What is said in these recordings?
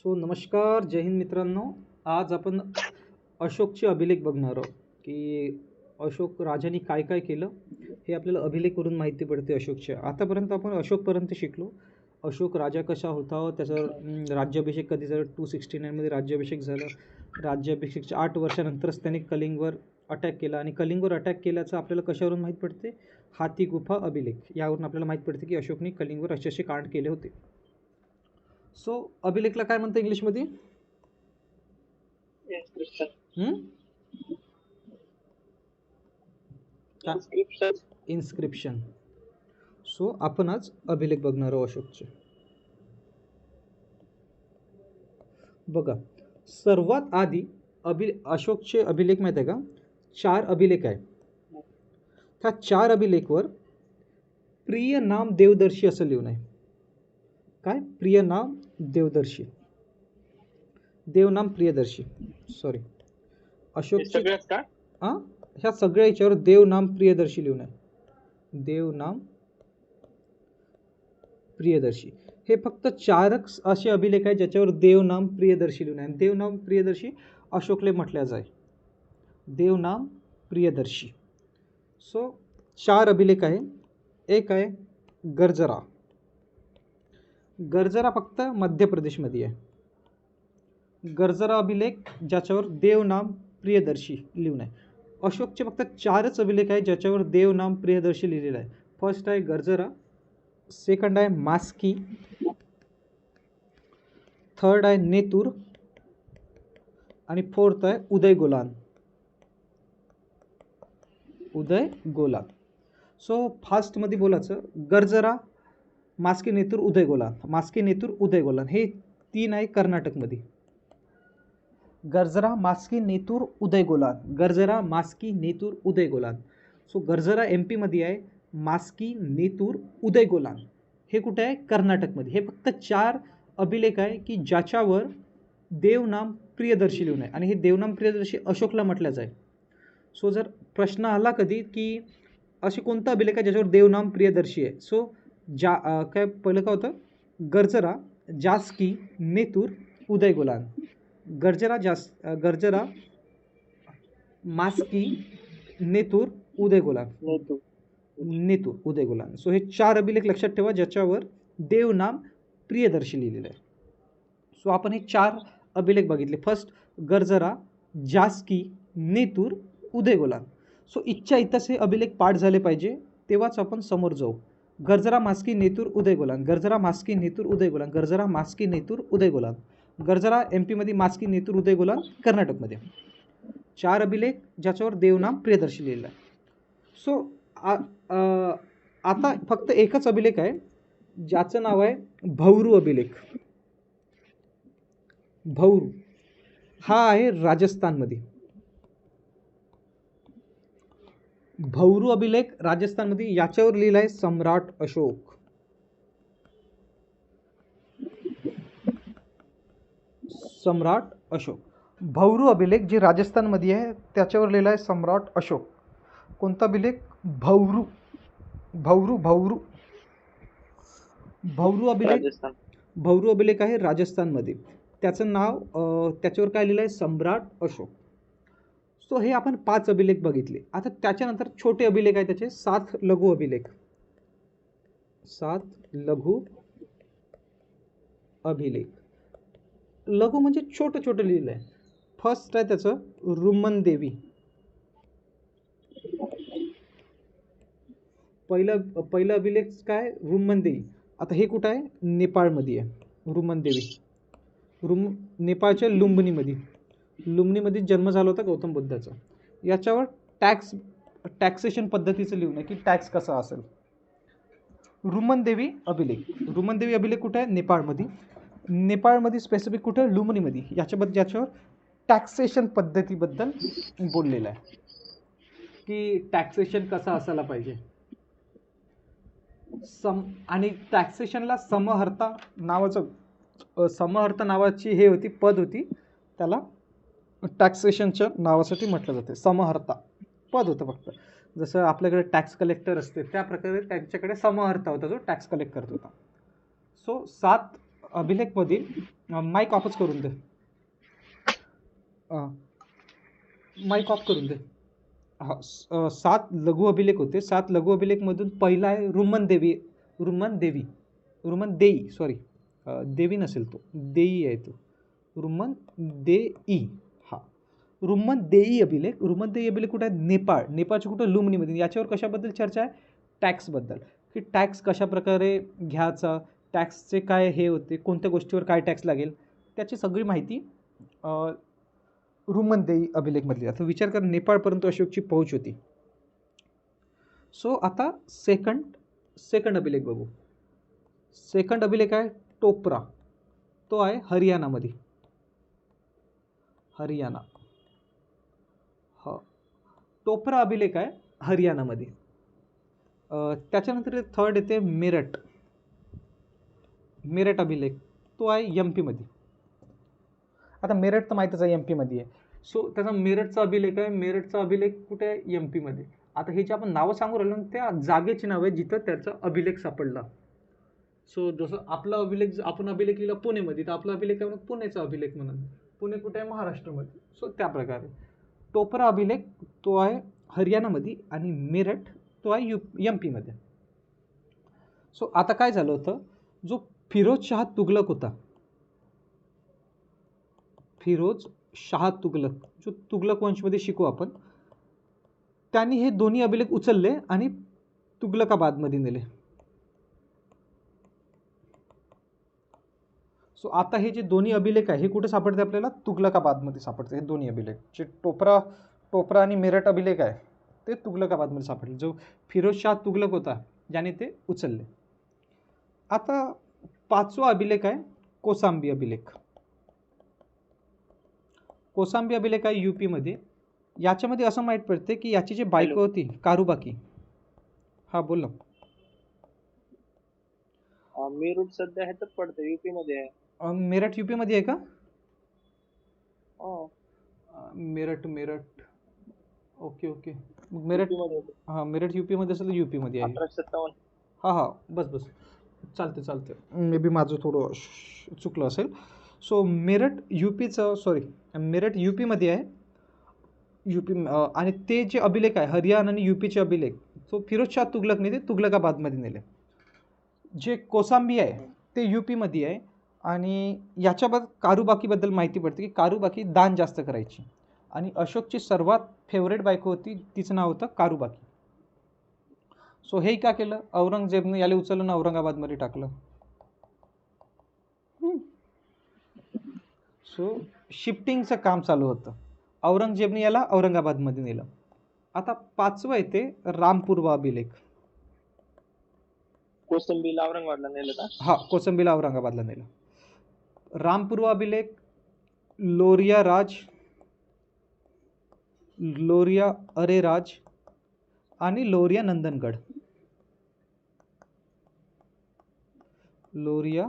So नमस्कार, जय हिंद मित्रांनो. आज आपण अशोकचे अभिलेख बघणार आहोत की अशोक राजांनी काय काय केलं हे आपल्याला अभिलेखवरून माहिती पडते. अशोकच्या आतापर्यंत आपण अशोकपर्यंत शिकलो. अशोक राजा कसा होता, त्याचा राज्याभिषेक कधी झाला, 269मध्ये राज्याभिषेक झाला. राज्याभिषेकच्या 8 वर्षानंतरच त्याने कलिंगवर अटॅक केला आणि कलिंगवर अटॅक केल्याचं आपल्याला कशावरून माहीत पडते? हाती गुफा अभिलेख यावरून आपल्याला माहीत पडते की अशोकने कलिंगवर असे असे कांड केले होते. सो अभिलेखला काय म्हणतात इंग्लिशमध्ये? इन्स्क्रिप्शन. सो आपण आज अभिलेख बघणार आहोत अशोकचे. बघा, सर्वात आधी अशोकचे अभिलेख माहिती आहे का? 4 अभिलेख आहे. त्या 4 अभिलेखवर प्रिय नाम देवदर्शी असं लिहून आहे. काय? प्रिय नाम देवदर्शी, देवनाम प्रियदर्शी. सॉरी, अशोकचे ह्या सगळ्या याच्यावर देवनाम प्रियदर्शी लिहून आहे. देवनाम प्रियदर्शी हे फक्त 4च असे अभिलेख आहेत ज्याच्यावर देवनाम प्रियदर्शी लिहून आहे. देवनाम प्रियदर्शी अशोकले म्हटल्या जाय. देवनाम प्रियदर्शी. सो 4 अभिलेख आहे. एक आहे गर्जरा. गर्जरा फक्त मध्य प्रदेशमध्ये आहे. गर्जरा अभिलेख ज्याच्यावर देवनाम प्रियदर्शी लिहून आहे. अशोकचे फक्त 4च अभिलेख आहे ज्याच्यावर देवनाम प्रियदर्शी लिहिलेलं आहे. फर्स्ट आहे गर्जरा, सेकंड आहे मास्की, थर्ड आहे नेतूर आणि फोर्थ आहे उदयगोलान. उदयगोलान. सो फास्टमध्ये बोलायचं, गर्जरा, मास्की, नेतूर, उदयगोलान. मास्की, नेतूर, उदयगोलान हे 3 आहे कर्नाटकमध्ये. गर्जरा, मास्की, नेतूर, उदयगोलान. गर्जरा, मास्की, नेतूर, उदयगोलान. सो गर्जरा MP मध्ये आहे, मास्की, नेतूर, उदयगोलान हे कुठे आहे? कर्नाटकमध्ये. हे फक्त 4 अभिलेख आहे की ज्याच्यावर देवनाम प्रियदर्शी लिहून आहे आणि हे देवनाम प्रियदर्शी अशोकला म्हटलं जाय. सो जर प्रश्न आला कधी की असे कोणता अभिलेख आहे ज्याच्यावर देवनाम प्रियदर्शी आहे, सो काय पहिलं काय होतं? गर्जरा, जास्की, नेतूर, उदयगोलान. गर्जरा, मास्की, नेतूर, उदयगोलान. नेतूर, उदयगोलान. सो हे 4 अभिलेख लक्षात ठेवा ज्याच्यावर देवनाम प्रियदर्शी लिहिलेलं आहे. सो आपण हे 4 अभिलेख बघितले. फर्स्ट गर्जरा, जास्की, नेतूर, उदयगोलान. सो इच्छा इथंच हे अभिलेख पाठ झाले पाहिजे, तेव्हाच आपण समोर जाऊ. गर्जरा, मास्की, नेतूर, उदयगोलान. गर्जरा, मास्की, नेतूर, उदयगोलान. गर्जरा, मास्की, नेतूर, उदयगोलान. गर्जरा MP मध्ये, मास्की, नेतूर, उदयगोलान कर्नाटकमध्ये. 4 अभिलेख ज्याच्यावर देवनाम प्रियदर्शी लिहिलेलं आहे. सो आता फक्त एकच अभिलेख आहे ज्याचं नाव आहे भौरू अभिलेख. भौरू हा आहे राजस्थानमध्ये. भौरू अभिलेख राजस्थानमध्ये. याच्यावर लिहिलं आहे सम्राट अशोक. सम्राट अशोक. भौरू अभिलेख जे राजस्थानमध्ये आहे त्याच्यावर लिहिलं आहे सम्राट अशोक. कोणता अभिलेख? भौरू. भौरू भौरू भौरू अभिलेख. भौरू अभिलेख आहे राजस्थानमध्ये. त्याचं नाव त्याच्यावर काय लिहिलं आहे? सम्राट अशोक. सो हे आपण 5 अभिलेख बघितले. आता त्याच्यानंतर छोटे अभिलेख आहे त्याचे 7 लघु अभिलेख. 7 लघु अभिलेख. लघु म्हणजे छोटं छोटं लिहिलं आहे. फर्स्ट आहे त्याचं रुमन देवी. पहिलं अभिलेख काय? रुमन देवी. आता हे कुठं आहे? नेपाळमध्ये आहे रुमन देवी. नेपाळच्या लुंबिनीमध्ये जन्म झाला होता गौतम बुद्धाचा. याच्यावर टॅक्सेशन पद्धतीचं लिहून आहे की टॅक्स कसा असेल. रुमन देवी अभिलेख. रुमन देवी अभिलेख कुठे आहे? नेपाळमध्ये. नेपाळमध्ये स्पेसिफिक कुठं? लुंबिनीमध्ये. ज्याच्यावर टॅक्सेशन पद्धतीबद्दल बोललेलं आहे की टॅक्सेशन कसा असायला पाहिजे. आणि टॅक्सेशनला समहर्ता नावाची हे होती, पद होती. त्याला टॅक्सेशनच्या नावासाठी म्हटलं जाते. समहर्ता पद होतं फक्त. जसं आपल्याकडे टॅक्स कलेक्टर असते त्या प्रकारे त्यांच्याकडे समहर्ता होता जो टॅक्स कलेक्ट करत होता. सो 7 अभिलेखमधील माईक ऑफच करून दे, माईक ऑफ करून दे. हा 7 लघु अभिलेख होते. 7 लघु अभिलेखमधून पहिला आहे रुमन देवी, रुमन देवी, रुमन देई, सॉरी देवी नसेल, तो देई आहे, तो रुमन देई. हा रुमन देई अभिलेख. रुमन देई अभिलेख कुठे आहे? नेपाळ. नेपाळच्या कुठं? लुंबिनीमध्ये. याच्यावर कशाबद्दल चर्चा आहे? टॅक्सबद्दल, की टॅक्स कशा प्रकारे घ्यायचा, टॅक्सचे काय हे होते, कोणत्या गोष्टीवर काय टॅक्स लागेल, त्याची सगळी माहिती रुमन देई अभिलेखमधली. आता विचार कर, नेपाळपर्यंत अशोकची पोहोच होती. सो आता सेकंड अभिलेख बघू. सेकंड अभिलेख आहे टोपरा. तो आहे हरियाणामध्ये. हरियाणा. हा टोपरा अभिलेख आहे हरियाणामध्ये. त्याच्यानंतर थर्ड येते मेरठ. मेरठ अभिलेख तो आहे एम पीमध्ये. आता मेरठ तर माहीतच आहे एम पीमध्ये आहे. सो त्याचा मेरठचा अभिलेख आहे. मेरठचा अभिलेख कुठे आहे? एम पीमध्ये. आता हे जे आपण नावं सांगू राहिलो ना, त्या जागेची नाव आहे जिथं त्याचा अभिलेख सापडला. सो जसं आपला अभिलेख, आपण अभिलेख लिहिला पुणेमध्ये, तर आपला अभिलेख आहे पुणेचा अभिलेख म्हणून. पुणे कुठे आहे? महाराष्ट्रामध्ये. सो त्या प्रकारे टोपरा अभिलेख तो आहे हरियाणामध्ये आणि मेरठ तो आहे एम पीमध्ये. सो आता काय झालं होतं, जो फिरोज शाह तुगलक होता, फिरोज शाह तुगलक, जो तुगलक वंशमध्ये शिकू आपण, त्यांनी हे दोन्ही अभिलेख उचलले आणि तुगलकाबादमध्ये नेले. सो आता हे जे दोन्ही अभिलेख आहे हे कुठे सापडते आपल्याला? तुगलकाबादमध्ये सापडते. हे दोन्ही अभिलेख जे टोपरा आणि मेरठ अभिलेख आहे ते तुगलकाबादमध्ये सापडले, जो फिरोज शाह तुगलक होता ज्याने ते उचलले. आता 5वा अभिलेख आहे कोसांबी अभिलेख. कोसांबी अभिलेख आहे यूपीमध्ये. याच्यामध्ये असं माहीत पडते की याची जी बायको होती कारुबाकी. हा बोल ना. मेरठ सध्या ह्याच्यात पडतं, यूपी मध्ये आहे. मेरठ यूपी मध्ये आहे का? मेरठ ओके. मेरठ, हां मेरठ यूपी मध्ये असेल तर यूपी मध्ये आहे. 1857. हां बस चालते. मे बी माझं थोडं चुकलं असेल. सो मेरठ यूपीचं, सॉरी मेरठ यूपीमध्ये आहे. आणि ते जे अभिलेख आहे हरियाणा आणि यूपीचे अभिलेख, तो फिरोज शाह तुगलकने ते तुगलकाबादमध्ये नेले. जे कोसांबी आहे ते यूपीमध्ये आहे. आणि याच्याबद्दल कारुबाकीबद्दल माहिती पडते की कारुबाकी दान जास्त करायची आणि अशोकची सर्वात फेवरेट बायको होती, तिचं नाव होतं कारुबाकी. सो हे का केलं? औरंगजेबने याला उचललं आणि औरंगाबादमध्ये टाकलं. सो शिफ्टिंगचं काम चालू होतं. औरंगजेबने याला औरंगाबादमध्ये नेलं. आता 5वं येते रामपूर्वा अभिलेख. कोसंबीला औरंगाबादला नेलं का? हा कोसंबीला औरंगाबादला नेलं. रामपूर्वा अभिलेख लोरिया अरेराज आणि लोरिया नंदनगड. लोरिया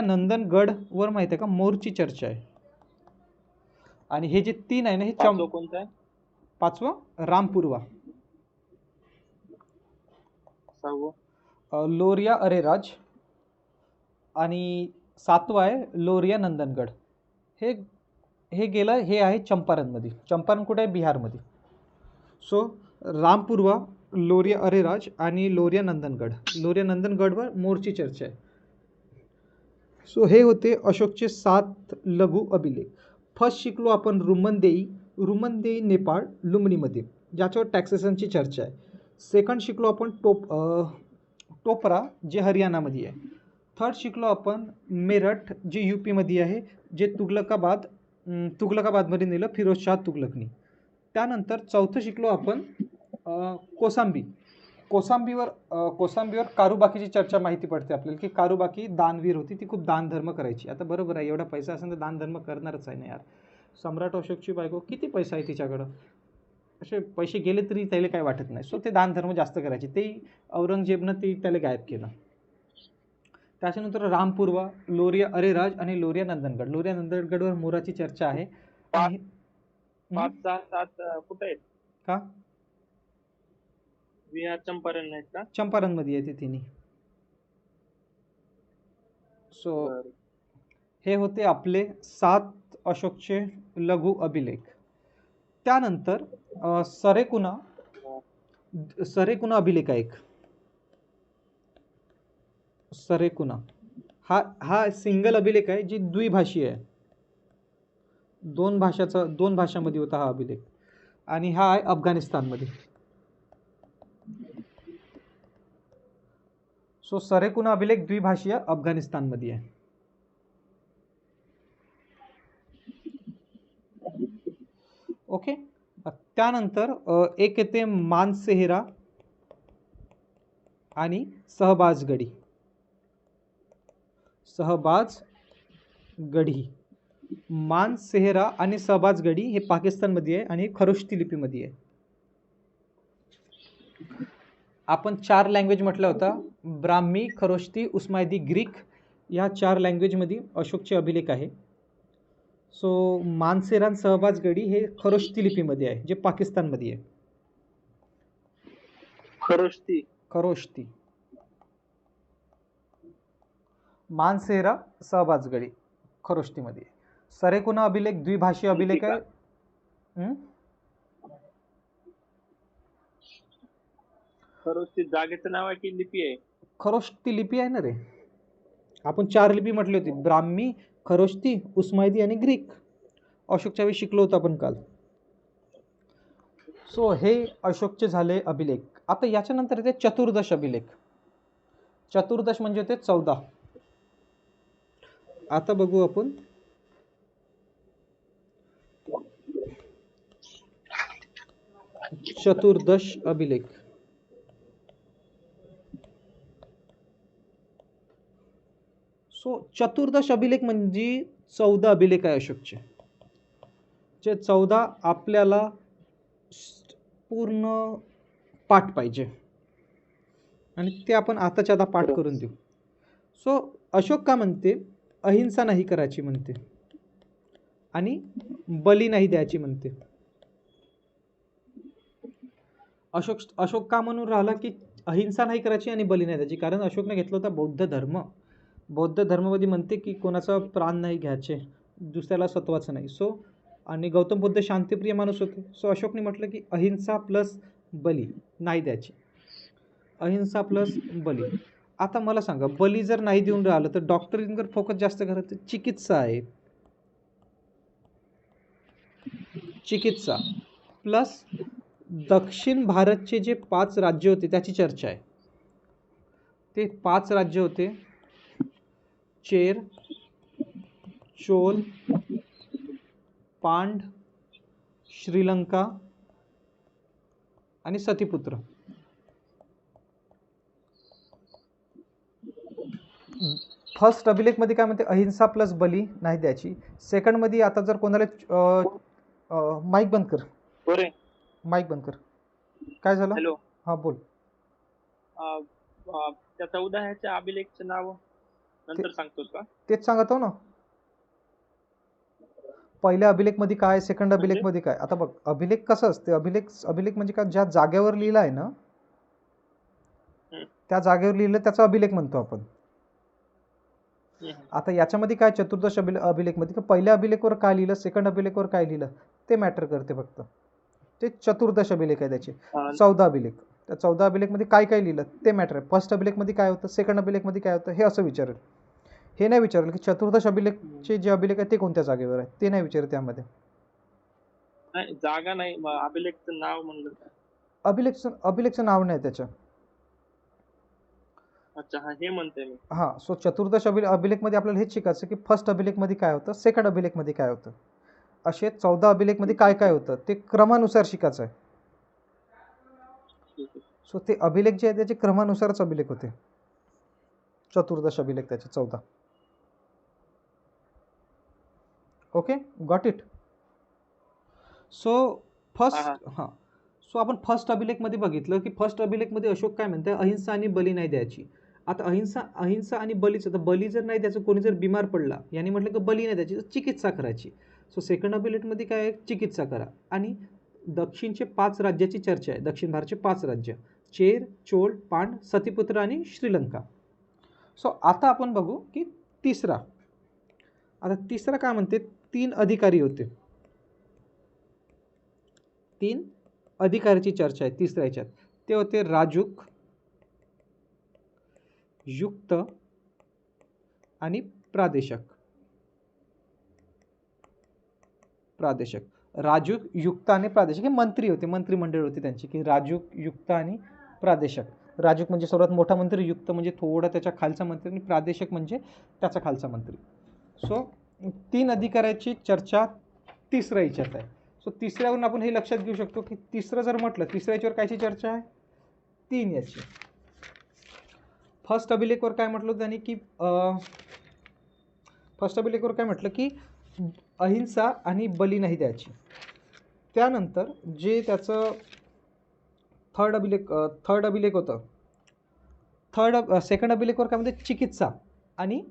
नंदनगडवर माहिती आहे का मोरची चर्चा आहे. आणि हे जे 3 आहे ना, हे कोणतं आहे? 5वा रामपूर्वा. 6वं लोरिया अरेराज आणि 7वा आहे लोरिया नंदनगड. हे गेलं, हे आहे चंपारणमध्ये. चंपारण कुठे आहे? बिहारमध्ये. सो रामपूर्वा, लोरिया अरेराज आणि लोरिया नंदनगडवर मोरची चर्चा आहे. सो हे होते अशोकचे 7 लघु अभिलेख. फर्स्ट शिकलो आपण रुमन देई नेपाळ लुंबिनीमध्ये, ज्याच्यावर टॅक्सेशनची चर्चा आहे. सेकंड शिकलो आपण टोपरा जे हरियाणामध्ये आहे. थर्ड शिकलो आपण मेरठ जे यूपीमध्ये आहे, जे तुगलकाबादमध्ये नेलं फिरोज शाह तुगलकनी. त्यानंतर चौथं शिकलो आपण कोसांबीवर कारुबाकीची चर्चा माहिती पडते आपल्याला, की कारुबाकी दानवीर होती, ती खूप दानधर्म करायची. आता बरोबर आहे, एवढा पैसा असेल तर दानधर्म करणारच आहे ना यार. सम्राट अशोकची बायको, किती पैसा आहे तिच्याकडं, असे पैसे गेले तरी त्याला काय वाटत नाही. सो ते दानधर्म जास्त करायचे. ते औरंगजेबनं त्याला गायब केलं. त्याच्यानंतर रामपूर्वा, लोरिया अरेराज आणि लोरिया नंदनगडवर मोराची चर्चा आहे. 5, 6, 7 कुठे आहेत का? बिहार चंपारण आहेत का? चंपारणमध्ये आहे ते तिन्ही. सो बरं. हे होते आपले 7 अशोकचे लघु अभिलेख. त्यानंतर सरेकुणा अभिलेख आहे एक. सरेकुणा हा हा सिंगल अभिलेख आहे, जी द्विभाषी आहे. दोन भाषांमध्ये होता हा अभिलेख, आणि हा आहे अफगाणिस्तानमध्ये. सो सरेकुणा अभिलेख द्विभाषीय अफगाणिस्तानमध्ये आहे. ओके. त्यानंतर एक येते मानसेहरा आणि सहबाजगडी. मानसेहरा आणि सहबाजगडी हे पाकिस्तानमध्ये आहे आणि खरोष्टी लिपीमध्ये आहे. आपण 4 लँग्वेज म्हटलं होतं, ब्राह्मी, खरोष्टी, उस्मायदी, ग्रीक, या 4 लँग्वेजमध्ये अशोकचे अभिलेख आहे. सो मानसेहरा आणि सहबाजगडी हे खरोष्टी लिपीमध्ये आहे, जे पाकिस्तानमध्ये आहे. खरोष्टी. मानसेहरा, सहबाजगडी खरोष्टीमध्ये. सरेकुणा अभिलेख द्विभाषीय अभिलेख आहे. खरोष्टी जागेचं नाव आहे की लिपी आहे? खरोष्टी लिपी आहे ना रे. आपण 4 लिपी म्हटली होती, ब्राह्मी, खरोष्टी, उस्मायदी आणि ग्रीक. अशोकच्या वेळी शिकलो होतो आपण काल. सो हे अशोकचे झाले अभिलेख. आता याच्यानंतर येते चतुर्दश अभिलेख. चतुर्दश म्हणजे होते 14. आता बघू आपण चतुर्दश अभिलेख. सो चतुर्दश अभिलेख म्हणजे 14 अभिलेख आहे अशोकचे, जे 14 आपल्याला पूर्ण पाठ पाहिजे, आणि ते आपण आताच्या आता पाठ करून देऊ. सो अशोक का म्हणते अहिंसा नाही करायची म्हणते, आणि बली नाही द्यायची म्हणते. अशोक का म्हणून राहिला की अहिंसा नाही करायची आणि बली नाही द्यायची? कारण अशोकने घेतला होता बौद्ध धर्म. बौद्ध धर्मामध्ये म्हणते की कोणाचा प्राण नाही घ्यायचे, दुसऱ्याला सत्वाचं नाही. सो आणि गौतम बुद्ध शांतिप्रिय माणूस होते. सो अशोकने म्हटलं की अहिंसा प्लस बली नाही द्यायची. अहिंसा प्लस बली. आता मला सांगा, बली जर नाही देऊन राहिलं तर डॉक्टरींवर फोकस जास्त करत. चिकित्सा आहे, चिकित्सा प्लस दक्षिण भारतचे जे 5 राज्य होते त्याची चर्चा आहे. ते 5 राज्य होते चेर, चोल, पांड, श्रीलंका आणि सतीपुत्र. फर्स्ट अभिलेखमध्ये काय म्हणते, अहिंसा प्लस बली नाही द्यायची. सेकंडमध्ये आता जर कोणाला माईक बंद कर, माईक बंद कर. काय झालं? हॅलो. हा बोल. त्या 14 ह्याच्या अभिलेखचं नाव नंतर सांगतोस का? तेच सांगतो ना. पहिल्या अभिलेखमध्ये काय, सेकंड अभिलेखमध्ये काय. आता बघ, अभिलेख कसं असते, अभिलेख म्हणजे काय, ज्या जागेवर लिहिलं आहे ना त्या जागेवर लिहिलं त्याचा अभिलेख म्हणतो आपण. आता याच्यामध्ये काय, चतुर्दश अभिलेखमध्ये पहिल्या अभिलेखवर काय लिहिलं, सेकंड अभिलेखवर काय लिहिलं ते मॅटर करते फक्त. ते चतुर्दश अभिलेख आहे त्याचे. 14 अभिलेख. त्या 14 अभिलेखमध्ये काय काय लिहिलं ते मॅटर आहे. फर्स्ट अभिलेखमध्ये काय होतं, सेकंड अभिलेखमध्ये काय होतं, हे असं विचारेल. हे नाही विचारेल की चतुर्दश अभिलेखचे जे अभिलेख आहे ते कोणत्या जागेवर आहे, ते नाही विचारेल. त्यामध्ये जागा नाही, अभिलेखचं नाव म्हणलं. अभिलेखचं नाव नाही त्याच्या. अच्छा, हे म्हणते मी. हा. सो चतुर्दश अभिलेखमध्ये आपल्याला हेच शिकायचं की फर्स्ट अभिलेखमध्ये काय होतं, सेकंड अभिलेखमध्ये काय होतं. असे 14 अभिलेखमध्ये काय काय होतं ते क्रमानुसार शिकायचं आहे. सो ते अभिलेख जे आहे त्याचे क्रमानुसारच अभिलेख होते. चतुर्दश अभिलेख त्याचे 14. Okay, got it. So so आपण फर्स्ट अभिलेखमध्ये बघितलं की फर्स्ट अभिलेखमध्ये अशोक काय म्हणते, अहिंसा आणि बली नाही द्यायची. आता अहिंसा आणि बलीचं, तर बली जर नाही द्यायचं, कोणी जर बिमार पडला याने म्हटलं की बली नाही द्यायची, तर चिकित्सा करायची. सो सेकंड अभिलेखमध्ये काय आहे, चिकित्सा करा. आणि दक्षिणचे 5 राज्याची चर्चा आहे. दक्षिण भारतचे 5 राज्य, चेर, चोल, पांड, सतीपुत्र आणि श्रीलंका. सो आता आपण बघू की तिसरा, आता तिसरा काय म्हणते, 3 अधिकारी होते, 3 अधिकाऱ्याची चर्चा आहे तिसऱ्या ह्याच्यात. ते होते राजूक, युक्त आणि प्रादेशक. राजूक, युक्त आणि प्रादेशक हे मंत्री होते, मंत्रिमंडळ होते त्यांची, की राजूक, युक्त आणि प्रादेशक. राजूक म्हणजे सर्वात मोठा मंत्री, युक्त म्हणजे थोडा त्याच्या खालचा मंत्री आणि प्रादेशक म्हणजे त्याचा खालचा मंत्री. सो 3 अधिकाऱ्याची चर्चा तिसऱ्या ह्याच्यात आहे. सो तिसऱ्यावरून आपण हे लक्षात घेऊ शकतो की तिसरं जर म्हटलं, तिसऱ्या ह्याच्यावर कायची चर्चा आहे, 3 याची. फर्स्ट अभिलेखवर काय म्हटलं त्यांनी की फर्स्ट अभिलेखवर काय म्हटलं की अहिंसा आणि बली नाही द्यायची. त्यानंतर जे त्याचं थर्ड अभिलेख होतं, सेकंड अभिलेखवर काय म्हणते, चिकित्सा आणि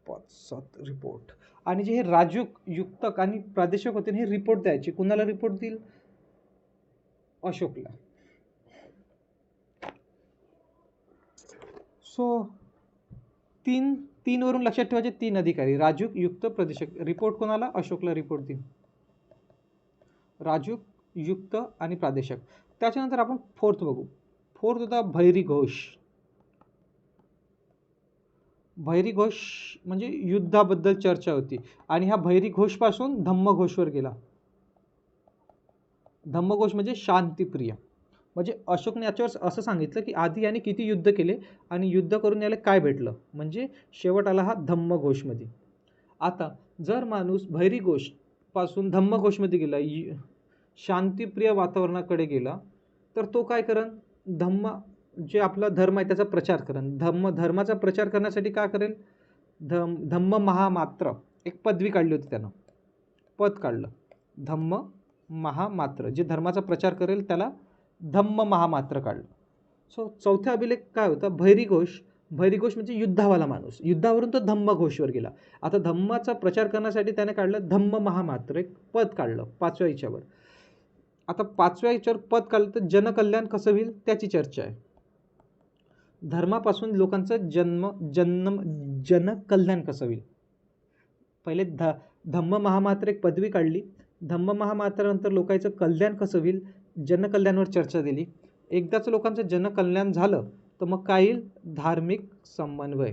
5-7 रिपोर्ट. आणि जे हे राजूक, युक्तक आणि प्रादेशिक होते हे रिपोर्ट द्यायचे. कुणाला रिपोर्ट देईल, अशोकला. सो 3 वरून लक्षात ठेवायचे 3 अधिकारी, राजूक, युक्त, प्रादेशिक. रिपोर्ट कोणाला, अशोकला रिपोर्ट देईल, राजूक, युक्त आणि प्रादेशक. त्याच्यानंतर आपण फोर्थ बघू. फोर्थ होता भैरी घोष. भैरी घोष म्हणजे युद्धाबद्दल चर्चा होती आणि ह्या भैरी घोषपासून धम्मघोषवर गेला. धम्मघोष म्हणजे शांतिप्रिय. म्हणजे अशोकने याच्यावर असं सांगितलं की आधी याने किती युद्ध केले आणि युद्ध करून याला काय भेटलं, म्हणजे शेवट आला हा धम्मघोषमध्ये. आता जर माणूस भैरी घोष पासून धम्मघोषमध्ये गेला, शांतिप्रिय वातावरणाकडे गेला, तर तो काय करेल, जे आपला धर्म आहे त्याचा प्रचार करेल. धर्माचा प्रचार करण्यासाठी काय करेल, धम्म महामात्र एक पदवी काढली होती त्यानं, पद काढलं, धम्म महामात्र. जे धर्माचा प्रचार करेल त्याला धम्म महामात्र काढलं. सो चौथा अभिलेख काय होता, भैरी घोष. भैरी घोष म्हणजे युद्धावाला माणूस, युद्धावरून तो धम्मघोषवर गेला. आता धम्माचा प्रचार करण्यासाठी त्याने काढलं धम्म महामात्र, एक पद काढलं 5व्या याच्यावर. आता 5व्या याच्यावर पद काढलं तर जनकल्याण कसं होईल त्याची चर्चा आहे. धर्मापासून लोकांचं जनकल्याण कसं होईल. पहिले धम्म महामात्र एक पदवी काढली, धम्म महामात्रानंतर लोकांचं कल्याण कसं होईल, जनकल्याणवर चर्चा दिली. एकदाच लोकांचं जनकल्याण झालं तर मग काय येईल, धार्मिक समन्वय.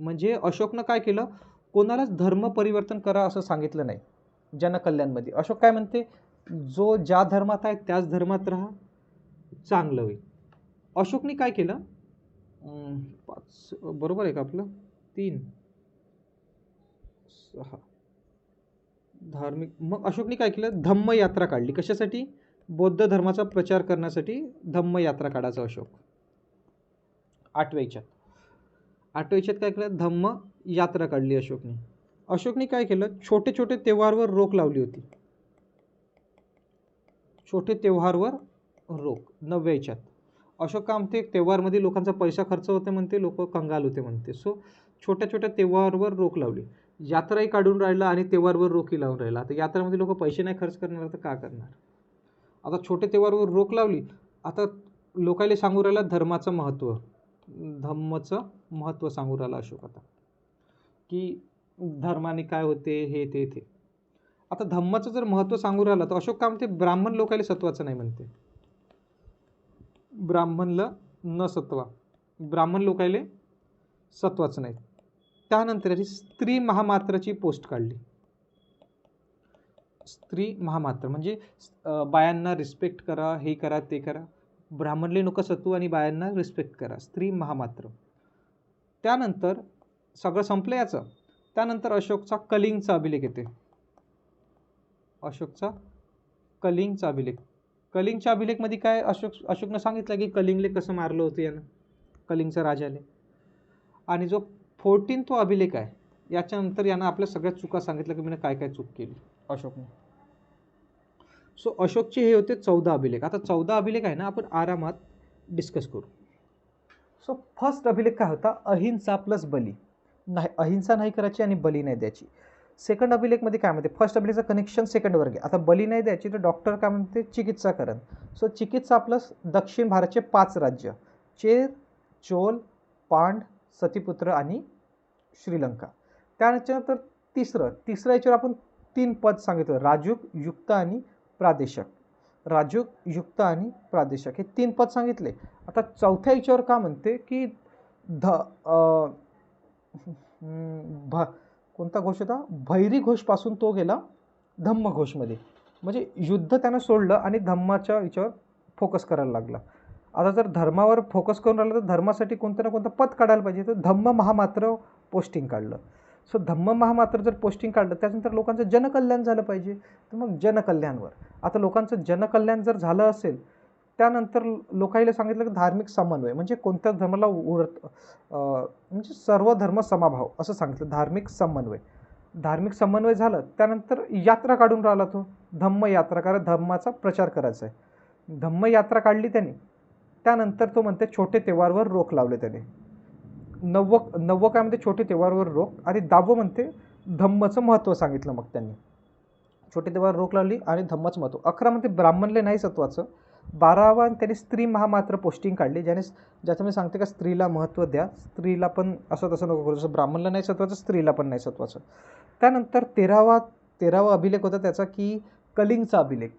म्हणजे अशोकनं काय केलं, कोणालाच धर्म परिवर्तन करा असं सांगितलं नाही जनकल्याणमध्ये. अशोक काय म्हणते, जो ज्या धर्मात आहे त्याच धर्मात राहा, चांगलं होईल. अशोकने काय केलं, 5 बरोबर आहे का आपलं, 3 6 धार्मिक. मग अशोकने काय केलं, धम्म यात्रा काढली. कशासाठी, बौद्ध धर्माचा प्रचार करण्यासाठी धम्म यात्रा काढायचा अशोक. 8व्या याच्यात काय केलं, धम्म यात्रा काढली अशोकने. अशोकने काय केलं, छोटे छोटे त्योहारवर रोक लावली होती, छोटे त्योहारवर रोक. 9व्या याच्यात अशोक काय म्हणते, त्योहारमध्ये लोकांचा पैसा खर्च होते म्हणते, लोक कंगाल होते म्हणते. सो छोट्या छोट्या त्योहारवर रोक लावली. यात्राही काढून राहिला आणि त्योहारवर रोखही लावून राहिला. आता यात्रामध्ये लोक पैसे नाही खर्च करणार तर का करणार. आता छोटे त्योहारवर रोक लावली. आता लोकांना सांगू राहिला धर्माचं महत्त्व, धम्मचं महत्त्व सांगू राहिला अशोक आता, की धर्माने काय होते हे ते. आता धम्माचं जर महत्त्व सांगू राहिला तर अशोक काय म्हणते, ब्राह्मण लोकांना सत्वाचं नाही म्हणते, ब्राह्मणला न सत्वा, ब्राह्मण लोकांना सत्वाचं नाही. त्यानंतर याची स्त्री महामात्राची पोस्ट काढली. स्त्री महामात्र म्हणजे बायांना रिस्पेक्ट करा, हे करा ते करा. ब्राह्मणले नको सत्व आणि बायांना रिस्पेक्ट करा, स्त्री महामात्र. त्यानंतर सगळं संपलं याचं. त्यानंतर अशोकचा कलिंगचा अभिलेख येते. अशोकचा कलिंगचा अभिलेख. कलिंगच्या अभिलेखमध्ये काय, अशोकनं सांगितलं की कलिंगले कसं मारलं होतं यानं, कलिंगच्या राजाले. आणि जो 14 तो अभिलेख आहे, याच्यानंतर यानं आपल्या सगळ्या चुका सांगितलं की मी काय काय चूक केली अशोकने. सो अशोकचे हे होते 14 अभिलेख. आता 14 अभिलेख आहे ना, आपण आरामात डिस्कस करू. सो फर्स्ट अभिलेख काय होता, अहिंसा प्लस बली. नाही, अहिंसा नाही करायची आणि बली नाही द्यायची. सेकंड अभिलेखमध्ये काय म्हणते, फर्स्ट अभिलेखचं कनेक्शन सेकंडवर घे. आता बली नाही द्यायची तर डॉक्टर काय म्हणते, चिकित्सा करण. सो चिकित्सा प्लस दक्षिण भारतचे 5 राज्य, चेर, चोल, पांड, सतीपुत्र आणि श्रीलंका. त्यानंतर तिसरं याच्यावर आपण 3 पद सांगितलं, राजूक, युक्त आणि प्रादेशक. राजूक, युक्त आणि प्रादेशक हे 3 पद सांगितले. आता चौथ्या याच्यावर का म्हणते की कोणता घोष होता, भैरी घोषपासून तो गेला धम्म घोषमध्ये. म्हणजे युद्ध त्यानं सोडलं आणि धम्माच्या याच्यावर फोकस करायला लागला. आता जर धर्मावर फोकस करून राहिला तर धर्मासाठी कोणतं ना कोणतं पद काढायला पाहिजे. तर धम्म महामात्र पोस्टिंग काढलं. सो धम्म महामात्र जर पोस्टिंग काढलं त्यानंतर लोकांचं जनकल्याण झालं पाहिजे. तर मग जनकल्याणवर आता लोकांचं जनकल्याण जर झालं असेल त्यानंतर लोकांना सांगितलं की धार्मिक समन्वय म्हणजे कोणत्याच धर्माला म्हणजे सर्व धर्म समभाव असं सांगितलं. धार्मिक समन्वय झालं त्यानंतर यात्रा काढून राहिला तो धम्म यात्रा, कारण धम्माचा प्रचार करायचा आहे. धम्म यात्रा काढली त्याने. त्यानंतर तो म्हणते छोटे त्योहारवर रोख लावले त्याने. 9 काय म्हणते छोटे त्योहारवर रोख आणि 10 म्हणते धम्मचं महत्त्व सांगितलं. मग त्यांनी छोटे त्योहार रोख लावली आणि धम्मचं महत्त्व. 11 म्हणते ब्राह्मणले नाही सत्वाचं. 12 त्यांनी स्त्री महामात्र पोस्टिंग काढली ज्याच्यामध्ये सांगते का स्त्रीला महत्त्व द्या, स्त्रीला पण असं तसं नको करू, जसं ब्राह्मणला नाही सत्वाचं स्त्रीला पण नाही सत्वाचं. त्यानंतर 13वा अभिलेख होता त्याचा की कलिंगचा अभिलेख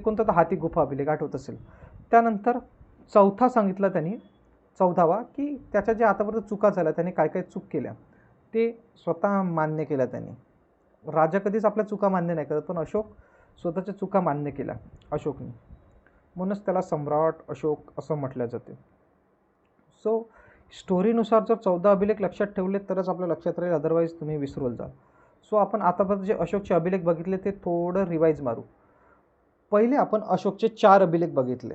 कोणता होता, हाती गुफा अभिलेख आठवत असेल. त्यानंतर 4था सांगितला त्यांनी 14वा की त्याच्या जे आतापर्यंत चुका झाल्या त्याने काय काय चूक केल्या ते स्वतः मान्य केल्या त्यांनी. राजा कधीच आपल्या चुका मान्य नाही करत, पण अशोक स्वतःच्या चुका मान्य केल्या अशोकने, म्हणूनच त्याला सम्राट अशोक असं म्हटलं जाते. सो स्टोरीनुसार जर 14 अभिलेख लक्षात ठेवले तरच आपल्या लक्षात राहील, अदरवाईज तुम्ही विसरून जाल. सो आपण आतापर्यंत जे अशोकचे अभिलेख बघितले ते थोडं रिवाईज मारू. पहिले आपण अशोकचे 4 अभिलेख बघितले.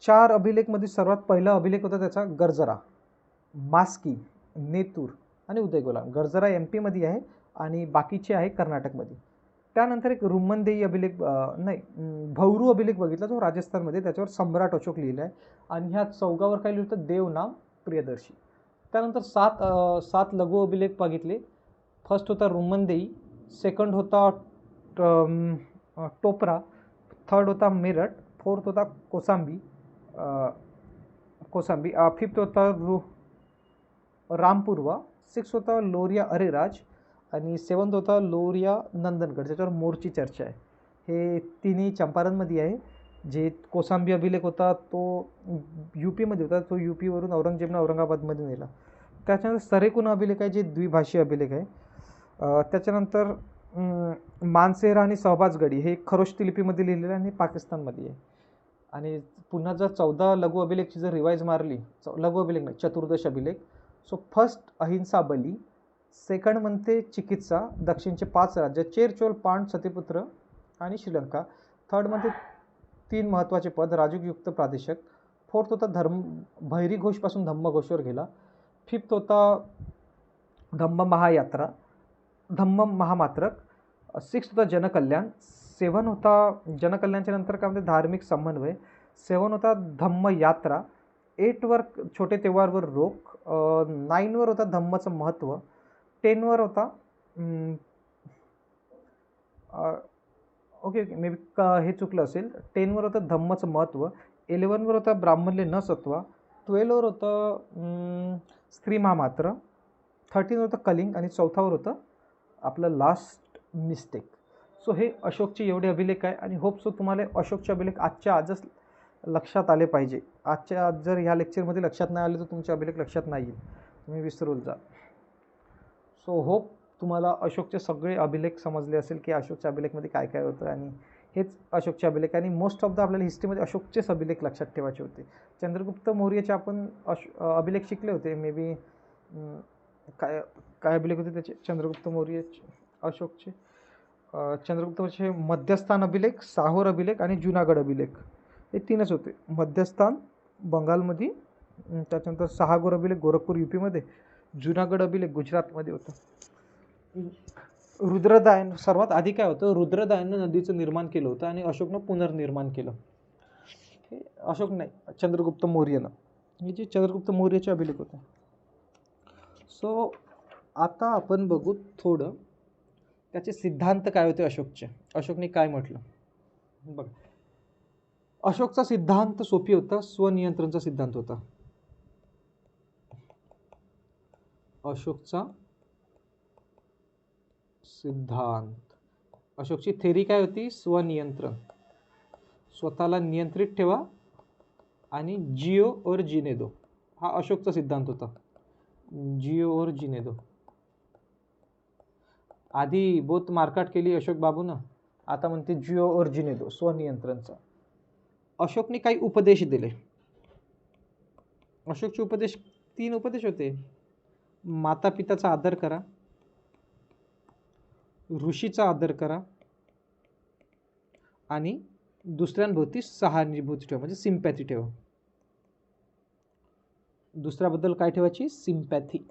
4 अभिलेखमध्ये सर्वात पहिला अभिलेख होता त्याचा गर्जरा, मास्की, नेतूर आणि उदयगोला. गर्जरा MP मध्ये आहे आणि बाकीचे आहे कर्नाटकमध्ये. त्यानंतर एक रुमनदेई अभिलेख भौरू अभिलेख बघितला जो राजस्थानमध्ये, त्याच्यावर सम्राट अशोक लिहिला आहे आणि ह्या चौघावर काय लिहिलं होतं, देव नाम प्रियदर्शी. त्यानंतर 7 लघु अभिलेख बघितले. फर्स्ट होता रुमनदेई, सेकंड होता टोपरा, थर्ड होता मेरठ, फोर्थ होता कोसांबी, फिफ्थ होता रामपूर्वा, 6 होता लोरिया अरेराज आणि 7th होता लोरिया नंदनगड, ज्याच्यावर मोरची चर्चा आहे. हे तिन्ही चंपारणमध्ये आहे. जे कोसांबी अभिलेख होता तो UP मध्ये होता, तो UP वरून औरंगजेबने औरंगाबादमध्ये नेला. त्याच्यानंतर सरेकुन अभिलेख आहे जे द्विभाषीय अभिलेख आहे. त्याच्यानंतर मानसेरा आणि सहबाजगडी हे खरोष्टी लिपीमध्ये लिहिलेलं आहे आणि पाकिस्तानमध्ये आहे. आणि पुन्हा जर 14 लघु अभिलेखची जर रिवाईज मारली, लघु अभिलेख नाही 14 अभिलेख. सो फर्स्ट अहिंसा बली, सेकंड म्हणते चिकित्सा, दक्षिणचे 5 राज्य चेर, चोल, पांड, सतीपुत्र आणि श्रीलंका. थर्ड म्हणते 3 महत्त्वाचे पद राजूक, युक्त, प्रादेशक. फोर्थ होता भैरी घोषपासून धम्म घोषवर गेला. फिफ्थ होता धम्म महायात्रा, धम्म महामात्रक. 6 होता जनकल्याण. 7 होता जनकल्याणच्या नंतर काय म्हणते धार्मिक समन्वय. 7 होता धम्म यात्रा. 8वर छोटे त्योहारवर रोख. 9वर होता धम्माचं महत्त्व. 10वर होता ओके मे बी हे चुकलं असेल. 10वर होतं धम्माचं महत्त्व. 11वर होता ब्राह्मणले न सत्वा. 12वर होतं स्त्री महामात्र. 13वर होतं कलिंग आणि 4थावर होतं आपलं लास्ट मिस्टेक. सो हे अशोकचे एवढे अभिलेख आहे आणि होप सो तुम्हाला अशोकचे अभिलेख आजच्या आजच लक्षात आले पाहिजे. आजच्या आज जर ह्या लेक्चरमध्ये लक्षात नाही आले तर तुमचे अभिलेख लक्षात नाही येईल, तुम्ही विसरून जा. सो होप तुम्हाला अशोकचे सगळे अभिलेख समजले असेल की अशोकच्या अभिलेखमध्ये काय काय होतं आणि हेच अशोकचे अभिलेख. आणि मोस्ट ऑफ द आपल्याला हिस्ट्रीमध्ये अशोकचेच अभिलेख लक्षात ठेवायचे होते. चंद्रगुप्त मौर्याचे आपण अभिलेख शिकले होते मे बी. काय अभिलेख होते त्याचे चंद्रगुप्त मौर्याचे अशोकचे? चंद्रगुप्तचे मध्यस्थान अभिलेख, साहोर अभिलेख आणि जुनागड अभिलेख हे 3च होते. मध्यस्थान बंगालमध्ये, त्याच्यानंतर सहागोर अभिलेख गोरखपूर UP मध्ये, जुनागड अभिलेख गुजरातमध्ये होतं. रुद्रदायन सर्वात आधी काय होतं, रुद्रदायनं नदीचं निर्माण केलं होतं आणि अशोकनं पुनर्निर्माण केलं. अशोक नाही, चंद्रगुप्त मौर्यनं. हे जे चंद्रगुप्त मौर्याचे अभिलेख होते. सो आता आपण बघू थोडं त्याचे सिद्धांत काय होते अशोकचे. अशोकने काय म्हटलं बघ. अशोकचा सिद्धांत सोपी होता, स्वनियंत्रणचा सिद्धांत होता. अशोकचा सिद्धांत. अशोकची थेरी काय होती? स्वनियंत्रण. स्वतःला नियंत्रित ठेवा आणि जिओ और जीने दो, हा अशोकचा सिद्धांत होता. जिओ और जीने दो. आधी बहुत मारकाट केली अशोक बाबूनं, आता म्हणते जिओ और जीने दो, स्वनियंत्रणचा. अशोकने काही उपदेश दिले. अशोकचे उपदेश 3 उपदेश होते. माता पिताचा आदर करा, ऋषीचा आदर करा आणि दुसऱ्यांभोवती सहानुभूती ठेवा, म्हणजे सिम्पॅथी ठेवा. दुसऱ्याबद्दल काय ठेवायची? सिम्पॅथी.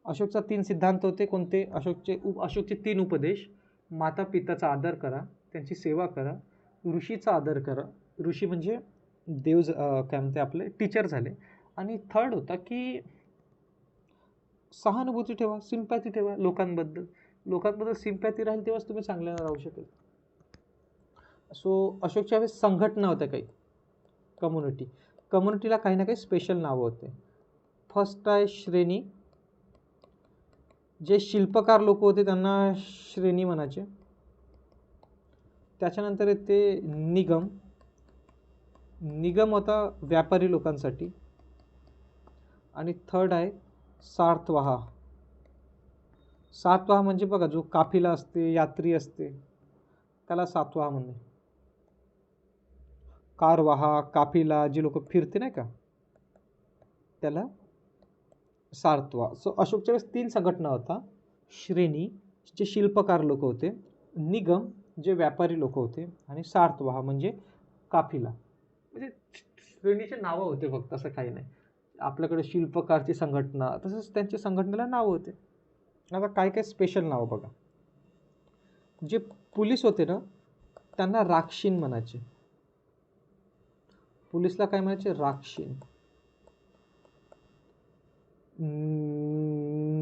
अशोकचा 3 सिद्धांत होते. कोणते? अशोकचे 3 उपदेश. माता पिताचा आदर करा, त्यांची सेवा करा, ऋषीचा आदर करा. ऋषी म्हणजे देव, काय म्हणते आपले टीचर झाले. आणि थर्ड होता की सहानुभूती ठेवा, सिम्पॅथी ठेवा लोकांबद्दल सिम्पॅथी राहील तेव्हाच तुम्ही चांगल्यानं राहू शकेल. सो अशोकच्या वेळेस संघटना होत्या काही, कम्युनिटीला काही ना काही स्पेशल नावं होते. फर्स्ट आहे श्रेणी. जे शिल्पकार लोक होते त्यांना श्रेणी म्हणायचे. त्याच्यानंतर येते निगम. निगम होता व्यापारी लोकांसाठी. आणि थर्ड आहे सार्थवाहा. सातवाहा म्हणजे बघा, जो काफिला असते, यात्री असते, त्याला सातवाहा म्हणणे. कारवाहा, काफिला, जे लोक फिरते नाही का, त्याला सार्थवाहा. सो अशोकच्या वेळेस 3 संघटना होता. श्रेणी, जे शिल्पकार लोक होते, निगम, जे व्यापारी लोक होते, आणि सार्थवाहा म्हणजे काफिला. म्हणजे श्रेणीचे नावं होते फक्त, असं काही नाही. आपल्याकडे शिल्पकारची संघटना, तसंच त्यांच्या संघटनेला नावं होते. आता काय काय स्पेशल नावं बघा. जे पोलीस होते ना, त्यांना राक्षीण म्हणायचे. पोलीसला काय म्हणायचे? राक्षीण.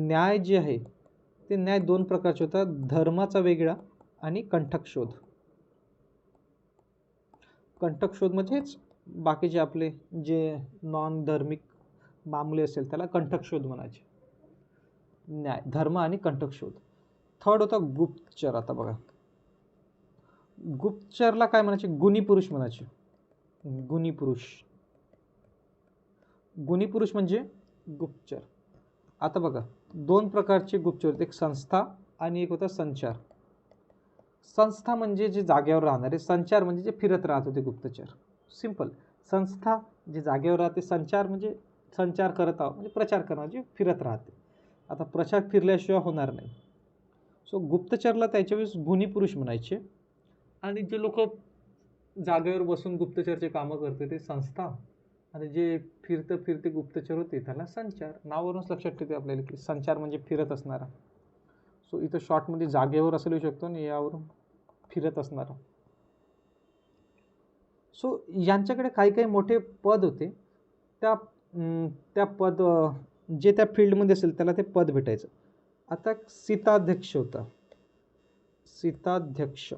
न्याय जे आहे ते न्याय 2 प्रकारचे होतात, धर्माचा वेगळा आणि कंठक शोध. कंठक शोध म्हणजेच बाकीचे आपले जे नॉन धार्मिक मामले असेल त्याला कंठक शोध म्हणायचे. न्याय, धर्म आणि कंठक शोध. थर्ड होता गुप्तचर. आता बघा, गुप्तचरला काय म्हणायचे? गुणी पुरुष म्हणायचे. गुणी पुरुष म्हणजे गुप्तचर. आता बघा, 2 प्रकारचे गुप्तचर होते, एक संस्था आणि एक होता संचार. संस्था म्हणजे जे जागेवर राहणारे, संचार म्हणजे जे फिरत राहत होते गुप्तचर. सिंपल. संस्था जे जागेवर राहते, संचार म्हणजे संचार करत आहोत, म्हणजे प्रचार करणं, जे फिरत राहते. आता प्रचार फिरल्याशिवाय होणार नाही. सो गुप्तचरला त्याच्या वेळेस गुणी पुरुष म्हणायचे. आणि जे लोक जागेवर बसून गुप्तचरचे कामं करते ते संस्था, आणि जे फिरते गुप्तचर होते त्याला संचार. नावावरूनच लक्षात ठेवते आपल्याला की संचार म्हणजे फिरत असणारा. सो इथं शॉर्टमध्ये जागेवर असं लिहू शकतो आणि यावरून फिरत असणारा. सो यांच्याकडे काही काही मोठे पद होते. त्या पद जे त्या फील्डमध्ये असेल त्याला ते पद भेटायचं. आता सीताध्यक्ष होता. सीताध्यक्ष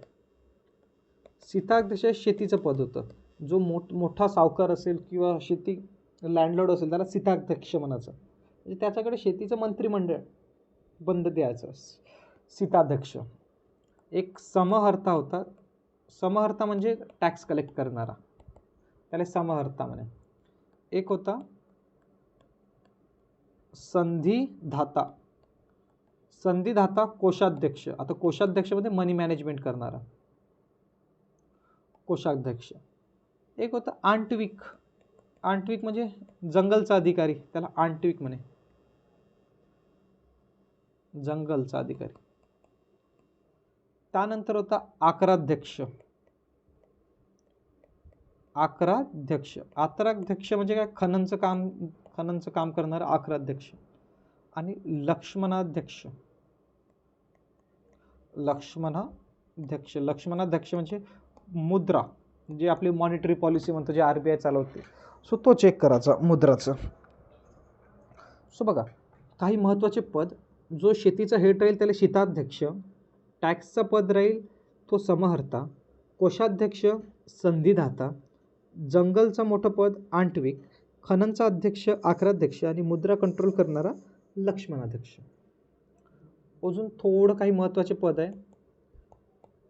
शेतीचं पद होतं. जो मोठा सावकार असेल किंवा शेती लँडलॉर्ड असेल त्याला सीताध्यक्ष म्हणायचं. म्हणजे त्याच्याकडे शेतीचं मंत्रिमंडळ बंद द्यायचं. सीताध्यक्ष. एक समहर्ता होता. समहर्ता म्हणजे टॅक्स कलेक्ट करणारा, त्याला समहर्ता म्हणे. एक होता संधिदाता. कोषाध्यक्ष. आता कोषाध्यक्षमध्ये मनी मॅनेजमेंट करणारा कोषाध्यक्ष. एक होता आंटविक. आंटविक म्हणजे जंगलचा अधिकारी, त्याला आंटविक म्हणे, जंगलचा अधिकारी. त्यानंतर होता आकराध्यक्ष. आकराध्यक्ष म्हणजे काय? खननचं काम करणारा आकराध्यक्ष. आणि लक्ष्मणाध्यक्ष म्हणजे मुद्रा, जे आपली मॉनिटरी पॉलिसी म्हणतो, जे RBI चालवते. सो तो चेक करायचा मुद्राचं. सो बघा, काही महत्त्वाचे पद. जो शेतीचा हेड राहील त्याला शीताध्यक्ष, टॅक्सचा पद राहील तो समहर्ता, कोषाध्यक्ष संधिदाता, जंगलचं मोठं पद आंटविक, खननचा अध्यक्ष आखराध्यक्ष आणि मुद्रा कंट्रोल करणारा लक्ष्मणाध्यक्ष. अजून थोडं काही महत्त्वाचे पद आहे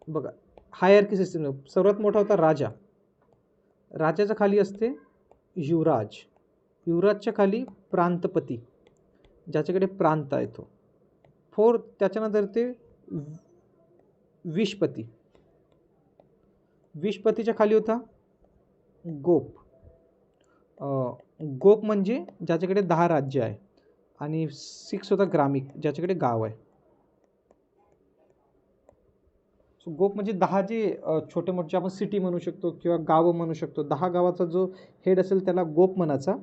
बघा. हायरार्की सिस्टीम सर्वात मोठा होता राजा. राजाच्या खाली असते युवराज. युवराजच्या खाली प्रांतपती, ज्याच्याकडे प्रांत आहे तो. त्याच्यानंतर ते विशपती. विशपतीच्या खाली होता गोप. गोप म्हणजे ज्याच्याकडे 10 राज्य आहे. आणि 6 होता ग्रामिक, ज्याच्याकडे गाव आहे. सो गोप म्हणजे 10 जे छोटे मोठे आपण सिटी म्हणू शकतो किंवा गावं म्हणू शकतो. 10 गावाचा जो हेड असेल त्याला गोप म्हणायचा,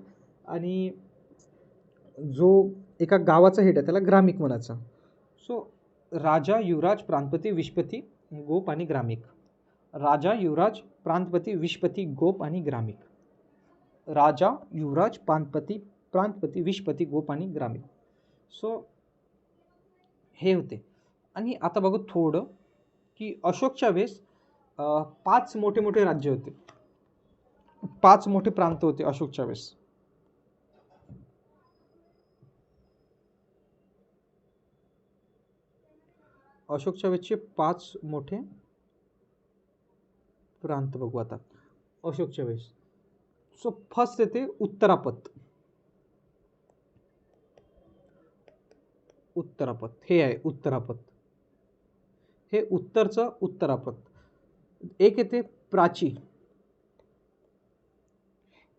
आणि जो एका गावाचा हेड आहे त्याला ग्रामिक म्हणायचा. सो राजा, युवराज, प्रांतपती, विशपती, गोप आणि ग्रामिक. राजा, युवराज, प्रांतपती, विशपती, गोप आणि ग्रामिक. राजा, युवराज, प्रांतपती, विशपती, गोप आणि ग्रामिक. सो हे होते. आणि आता बघू थोडं की अशोकच्या वेळेस 5 मोठे मोठे राज्य होते, 5 मोठे प्रांत होते अशोकच्या वेळेस. अशोकच्या वेळेसचे 5 मोठे प्रांत बघू आता अशोकच्या वेळेस. सो फर्स्ट येते उत्तरापथ. उत्तरापथ हे आहे उत्तरापथ. हे उत्तरचं उत्तरापथ. एक येते प्राची.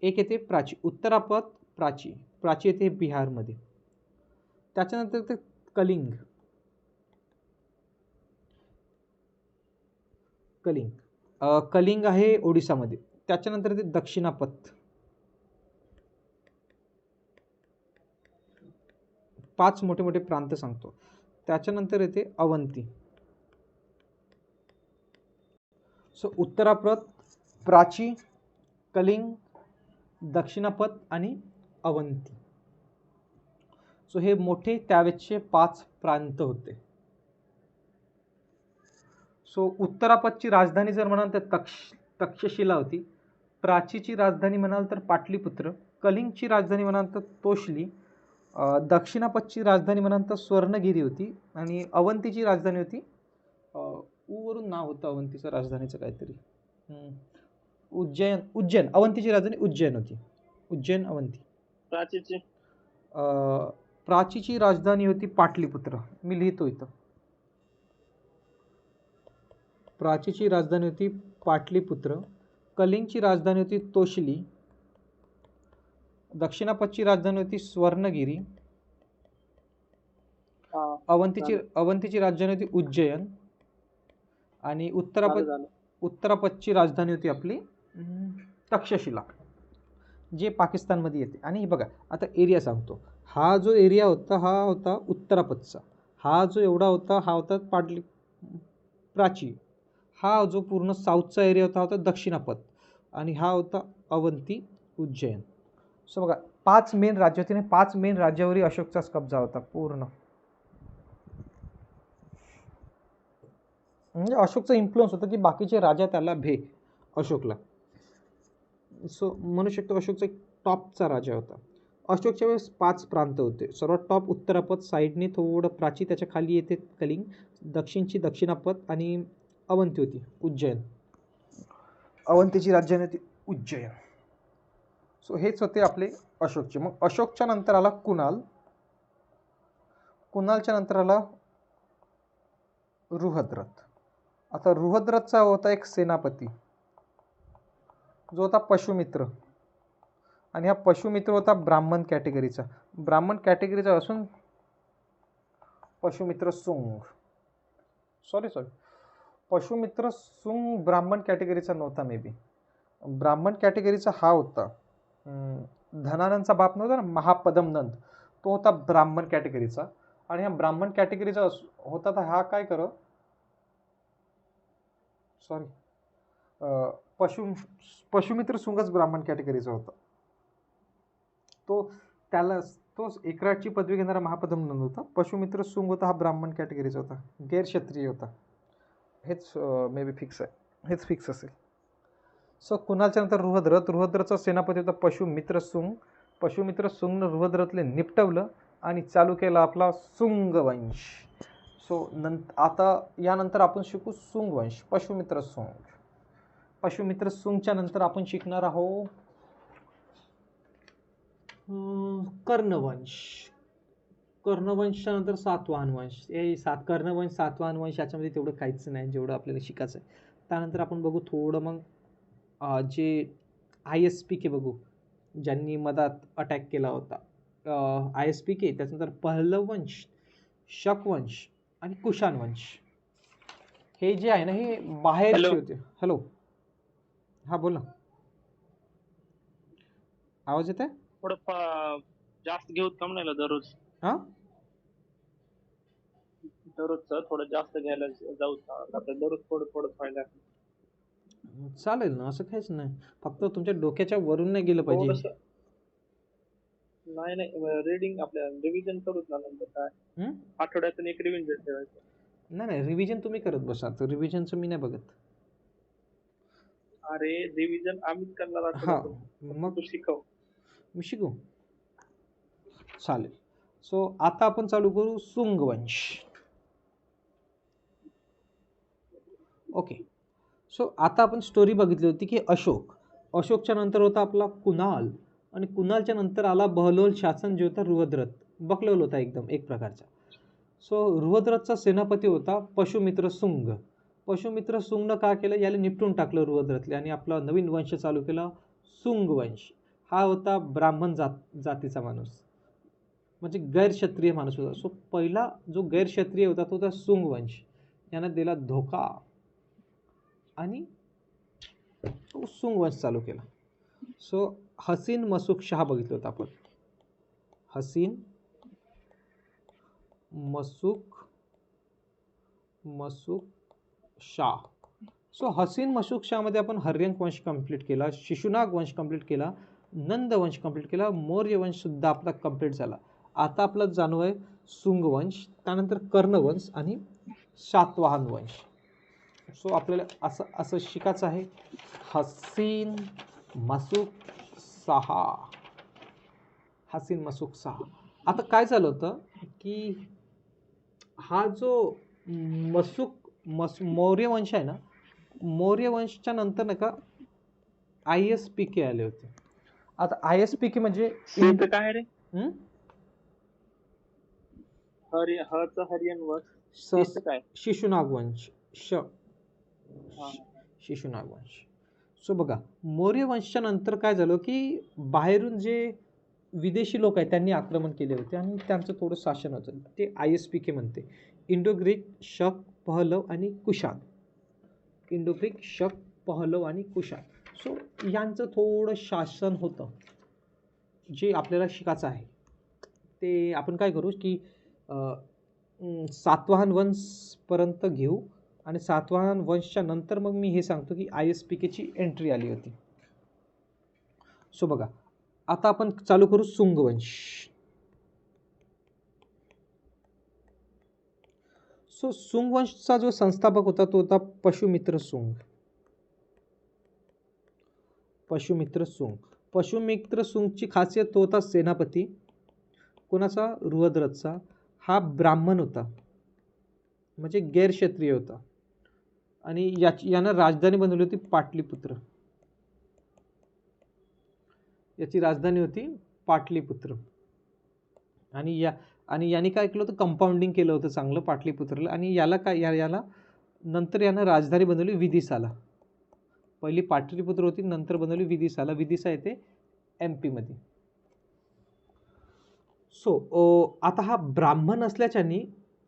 एक येते प्राची. उत्तरापथ प्राची. प्राची येते बिहारमध्ये. त्याच्यानंतर ते कलिंग. कलिंग कलिंग आहे ओडिसामध्ये. त्याच्यानंतर ते दक्षिणापथ. 5 मोठे मोठे प्रांत सांगतो. त्याच्यानंतर येते अवंती. सो उत्तरापथ, प्राची, कलिंग, दक्षिणापथ आणि अवंती. सो हे मोठे त्यावेळेसचे 5 प्रांत होते. सो उत्तरापथची राजधानी जर म्हणाल तर तक्षशिला होती. प्राचीची राजधानी म्हणाल तर पाटलीपुत्र. कलिंगची राजधानी म्हणाल तर तोशली. दक्षिणापथची राजधानी म्हणाल तर स्वर्णगिरी होती. आणि अवंतीची राजधानी होती, वरून नाव होतं अवंतीचं राजधानीचं काहीतरी, उज्जैन. अवंतीची राजधानी उज्जैन होती. उज्जैन, अवंती. प्राचीची राजधानी होती पाटलीपुत्र. मी लिहितो इथं. प्राचीची राजधानी होती पाटलीपुत्र. कलिंगची राजधानी होती तोशली. दक्षिणापथची राजधानी होती स्वर्णगिरी. अवंतीची राजधानी होती उज्जैन. आणि उत्तरापथची राजधानी होती आपली तक्षशिला, जे पाकिस्तानमध्ये येते. आणि बघा आता एरिया सांगतो. हा जो एरिया होता हा होता उत्तरापथचा. हा जो एवढा होता हा होता प्राची. हा जो पूर्ण साऊथचा एरिया होता होता दक्षिणापथ. आणि हा होता अवंती, उज्जैन. सो बघा 5 मेन राज्य होते आणि 5 मेन राज्यावरही अशोकचाच कब्जा होता पूर्ण. म्हणजे अशोकचा इन्फ्लुअन्स होता की बाकीचे राजा त्याला अशोकला. सो म्हणू शकतो अशोकचा एक टॉपचा राजा होता. अशोकच्या वेळेस 5 प्रांत होते. सर्वात टॉप उत्तरापथ, साईडने थोडं प्राची, त्याच्या खाली येते कलिंग, दक्षिणची दक्षिणापथ आणि अवंती होती उज्जैन. अवंतीची राजधानी होती उज्जैन. सो हेच होते आपले अशोकचे. मग अशोकच्या नंतर आला कुणाल. कुणालच्या नंतर आला रुहद्रथ. आता रुहद्रथचा होता एक सेनापती जो होता पशुमित्र. आणि हा पशुमित्र होता ब्राह्मण कॅटेगरीचा. ब्राह्मण कॅटेगरीचा असून पशुमित्र सुंग पशुमित्र सुंग ब्राह्मण कॅटेगरीचा नव्हता. मे बी ब्राह्मण कॅटेगरीचा हा होता धनानंदचा बाप नव्हता ना, महापदमनंद. तो होता ब्राह्मण कॅटेगरीचा. आणि हा ब्राह्मण कॅटेगरीचा होता तर हा काय पशुमित्र सुंगच ब्राह्मण कॅटेगरीचा होता. तोच एकराटची पदवी घेणारा महापदमनंद होता. पशुमित्र सुंग होता हा ब्राह्मण कॅटेगरीचा होता, गैरक्षत्रिय होता. हेच मे बी फिक्स आहे, हेच फिक्स असेल. सो कुणालच्या नंतर रुहद्रथ. रुहद्रचा सेनापती होता पशुमित्र सुंग. पशुमित्र सुंगनं रुहद्रथले निपटवलं आणि चालू केला आपला सुंग वंश. सो आता यानंतर आपण शिकू सुंग वंश. पशुमित्र सुंग. पशुमित्र सुंगच्या नंतर आपण शिकणार आहोत कर्णवंश. कर्णवंशच्या नंतर सातवाहन वंश. कर्णवंश सातवाहन वंश याच्यामध्ये तेवढं काहीच नाही जेवढं आपल्याला शिकायचं आहे. त्यानंतर आपण बघू थोडं मग जे ISPK बघू, ज्यांनी मधात अटॅक केला होता. ISPK, त्याच्यानंतर पल्लव वंश, शक वंश आणि कुशाण वंश. हे जे आहे ना हे बाहेरचे होते. हॅलो, हा बोल ना. आवाज येत आहे? थोडं जास्त घेऊत का म्हणायला दररोज? हा, दररोजचं थोडं जास्त घ्यायला जाऊ का? दररोज थोडं थोडं फायदा. चालेल ना, असं काहीच नाही. फक्त तुमच्या डोक्याच्या वरून नाही गेलं पाहिजे. नाही रीडिंग आपल्या रिव्हिजन करूच ना नंतर. काय आठवड्यातून एक रिव्हिजन ठेवायचं. नाही रिव्हिजन तुम्ही करत बसा. तर रिव्हिजनचं मी नाही बघत. अरे रिव्हिजन आम्हीच करणार. हा, मग तू शिकव. मी शिकू. चालेल. सो आता आपण चालू करू सुंग वंश. ओके. सो आता आपण स्टोरी बघितली होती की अशोकच्या नंतर होता आपला कुणाल, आणि कुणालच्या नंतर आला बहलोल शासन जे होता रुहद्रथ. बकलोल होता एकदम एक प्रकारचा. सो रुहद्रथचा सेनापती होता पशुमित्र सुंग. पशुमित्र सुंगनं काय केलं, याला निपटून टाकलं रुहद्रथले आणि आपला नवीन वंश चालू केला सुंग वंश. हा होता ब्राह्मण जातीचा माणूस, म्हणजे गैरक्षत्रिय माणूस होता. सो पहिला जो गैरक्षत्रिय होता तो होता सुंग वंश. यानं दिला धोका आणि तो सुंग वंश चालू केला. सो हसीन मसूक शाह बघितलं होतं आपण. हसीन मसूक शाह. सो हसीन मसूक शाहमध्ये आपण हर्यंक वंश कंप्लीट केला, शिशुनाग वंश कंप्लीट केला, नंद वंश कंप्लीट केला, मौर्य वंश सुद्धा आपला कंप्लीट झाला. आता आपला जाणू आहे सुंग वंश, त्यानंतर कर्णवंश आणि सातवाहन वंश. सो आपल्याला असं शिकायचं आहे. हसीन मसूक शाह. आता काय झालं होतं की हा जो मौर्य वंश आहे ना, मौर्य वंशच्या नंतर नाही का ISPK आले होते. आता ISPK म्हणजे काय रे? हरियन वंश काय? शिशुनाग वंश. शिशुनाग वंश. सो बघा, मौर्य वंशच्या नंतर काय झालं की बाहेरून जे विदेशी लोक आहेत त्यांनी आक्रमण केले होते आणि त्यांचं थोडं शासन होतं. ते ISPK म्हणते. इंडो ग्रीक, शक, पहलव आणि कुशाण. सो यांचं थोडं शासन होतं जे आपल्याला शिकायचं आहे. ते आपण काय करू की सातवाहन वंशपर्यंत घेऊ आणि सातवाहन वंशच्या नंतर मग मी हे सांगतो की ISPKची एंट्री आली होती. सो बघा, आता आपण चालू करू सुंग वंश. सो सुंग वंशचा जो संस्थापक होता तो होता पशुमित्र सुंगची खासियत तो होता सेनापती. कोणाचा? रुहद्रथचा. हा ब्राह्मण होता, म्हणजे गैरक्षत्रिय होता आणि यानं राजधानी बनवली होती पाटलीपुत्र. याची राजधानी होती पाटलीपुत्र. आणि याने काय केलं होतं, कंपाऊंडिंग केलं होतं चांगलं पाटलीपुत्रला. आणि याला नंतर यानं राजधानी बनवली विदिशाला. पहिली पाटलीपुत्र होती, नंतर बनवली विदिशाला. विदिशा येते MP मध्ये. सो आता हा ब्राह्मण असल्याच्यानी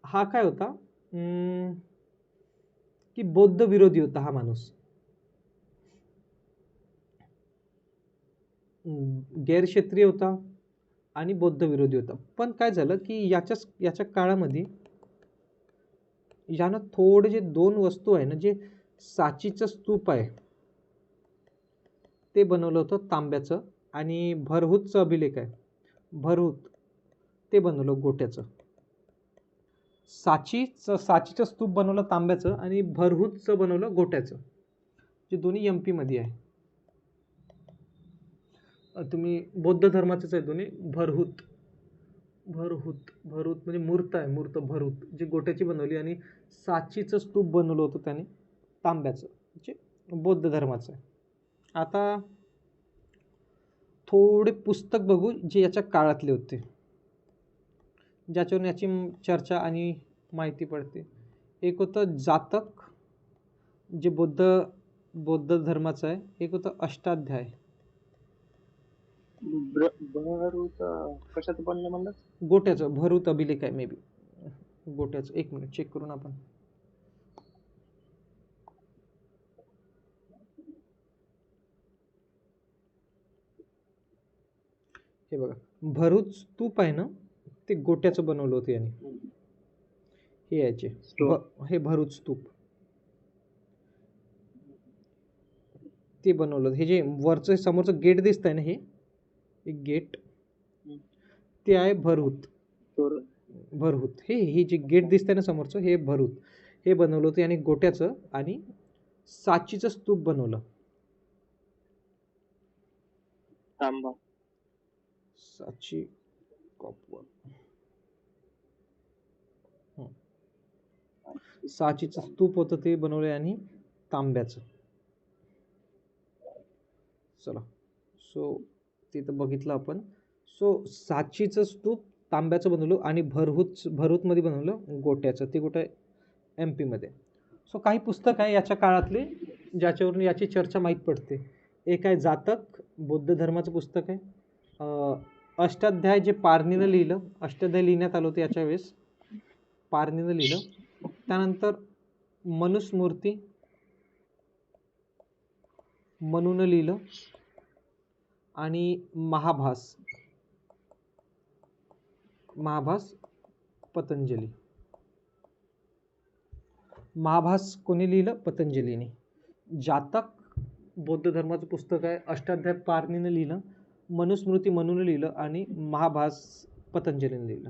हा काय होता की बौद्ध विरोधी होता हा माणूस. गैरक्षत्रिय होता आणि बौद्ध विरोधी होता. पण काय झालं की याच्या काळामध्ये यानं थोडे जे 2 वस्तू आहे ना, जे साचीचं स्तूप आहे ते बनवलं होतं तांब्याचं, आणि भरहूतचं अभिलेख आहे भरहूत ते बनवलं गोट्याचं. साचीचं स्तूप बनवलं तांब्याचं आणि भरहूतचं बनवलं गोट्याचं, जे दोन्ही MP मध्ये आहे. तुम्ही बौद्ध धर्माचेच आहे दोन्ही. भरहुत भरहुत म्हणजे मूर्त आहे, मूर्त भरहुत जी गोट्याची बनवली आणि साचीचं स्तूप बनवलं होतं त्याने तांब्याचं, म्हणजे बौद्ध धर्माचं आहे. आता थोडे पुस्तक बघू जे याच्या काळातले होते, ज्याच्यावरून याची चर्चा आणि माहिती पडते. एक होतं जातक जे बौद्ध धर्माचं आहे. एक होतं अष्टाध्याय. भरूच कशाचं बनलं म्हणलं? गोट्याचं भरूत अभिलेख आहे मे बी गोट्याचं. एक मिनिट चेक करून आपण. हे बघा भरूच स्तूप आहे ना, ते गोट्याचं बनवलं होतं याने. हे याचे हे भरूच स्तूप ते बनवलं. हे जे वरचं समोरचं गेट दिसत आहे ना, हे एक गेट ते आहे भरूत. हे जे गेट दिसतंय ना समोरचं, हे भरूत. हे बनवलं होतं आणि गोट्याचं आणि साचीचं स्तूप बनवलं. तांबा साची कॉपर साचीचं स्तूप होतं ते बनवलंय आणि तांब्याचं. चला सो तिथं बघितलं आपण. सो साचीचं स्तूप तांब्याचं बनवलं आणि भरूतमध्ये बनवलं गोट्याचं. ते कुठं MP मध्ये. सो काही पुस्तक आहे याच्या काळातले ज्याच्यावरून याची चर्चा माहीत पडते. एक आहे जातक, बौद्ध धर्माचं पुस्तक आहे. अष्टाध्याय जे पारनीनं लिहिलं, अष्टाध्याय लिहिण्यात आलं होतं याच्या वेळेस, पारनीनं लिहिलं. त्यानंतर मनुस्मृती मनूनं लिहिलं आणि महाभास पतंजली. महाभास कोणी लिहिलं? पतंजलीने. जातक बौद्ध धर्माचं पुस्तक आहे. अष्टाध्याय पारनीनं लिहिलं, मनुस्मृती मनूनं लिहिलं आणि महाभास पतंजलीने लिहिलं.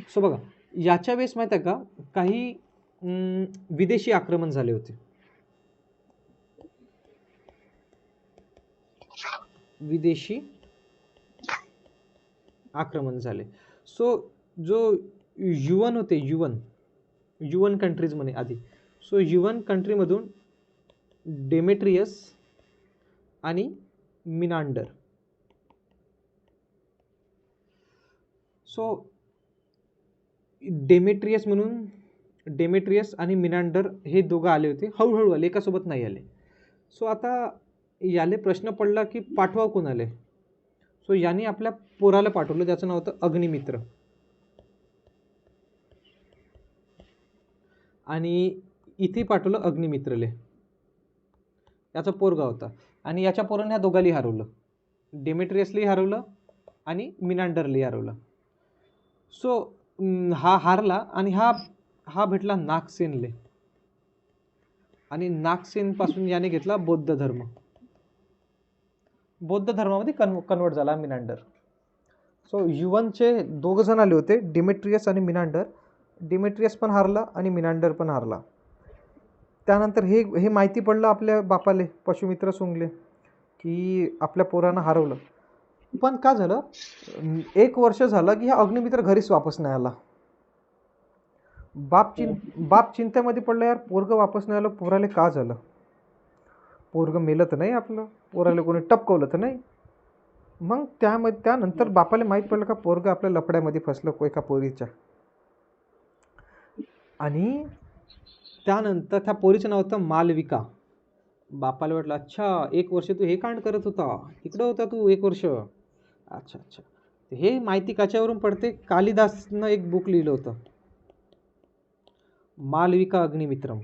सो बघा याच्या वेळेस माहिती आहे का, काही विदेशी आक्रमण झाले होते. विदेशी आक्रमण झाले. सो जो युवन होते, युवन कंट्रीज म्हणे आधी. सो युवन कंट्रीमधून डेमेट्रियस आणि मिनांडर. सो डेमेट्रियस आणि मिनांडर हे दोघं आले होते. हळूहळू आले, एकासोबत नाही आले. सो आता याले प्रश्न पडला की पाठवा कोण आले. सो यांनी आपल्या पोराला पाठवलं, ज्याचं नाव होतं अग्निमित्र. आणि इथे पाठवलं अग्निमित्रले. याचा पोरगा होता आणि याच्या पोराने ह्या दोघांनी हरवलं. डेमेट्रियसली हरवलं आणि मिनांडरली हरवलं. सो हा हारला आणि हा भेटला नागसेनले आणि नागसेनपासून याने घेतला बौद्ध धर्म. बौद्ध धर्मामध्ये कन्वर्ट झाला मिनांडर. सो युवनचे दोघं जण आले होते, डिमेट्रियस आणि मिनांडर. डिमेट्रियस पण हारला आणि मिनांडर पण हारला. त्यानंतर हे माहिती पडलं आपल्या बापाले, पशुमित्र सोंगले, की आपल्या पोरानं हरवलं. पण का झालं, 1 वर्ष झालं की हा अग्निमित्र घरीच वापस नाही आला. बाप चिंतेमध्ये पडलं, यार पोरगं वापस नाही आलं, पोराले का झालं, पोरगं मेलं तर नाही आपलं, पोराला कोणी टपकवलं तर नाही. मग त्यानंतर बापाला माहीत पडलं का पोरगं आपल्या लफड्यामध्ये फसलं एका पोरीच्या. आणि त्यानंतर त्या पोरीचं नाव होतं मालविका. बापाला वाटलं अच्छा 1 वर्ष तू हे कांड करत होता, इकडं होता तू 1 वर्ष. अच्छा. हे माहिती कशावरून पडते, कालिदासनं एक बुक लिहिलं होतं, मालविका अग्निमित्रम.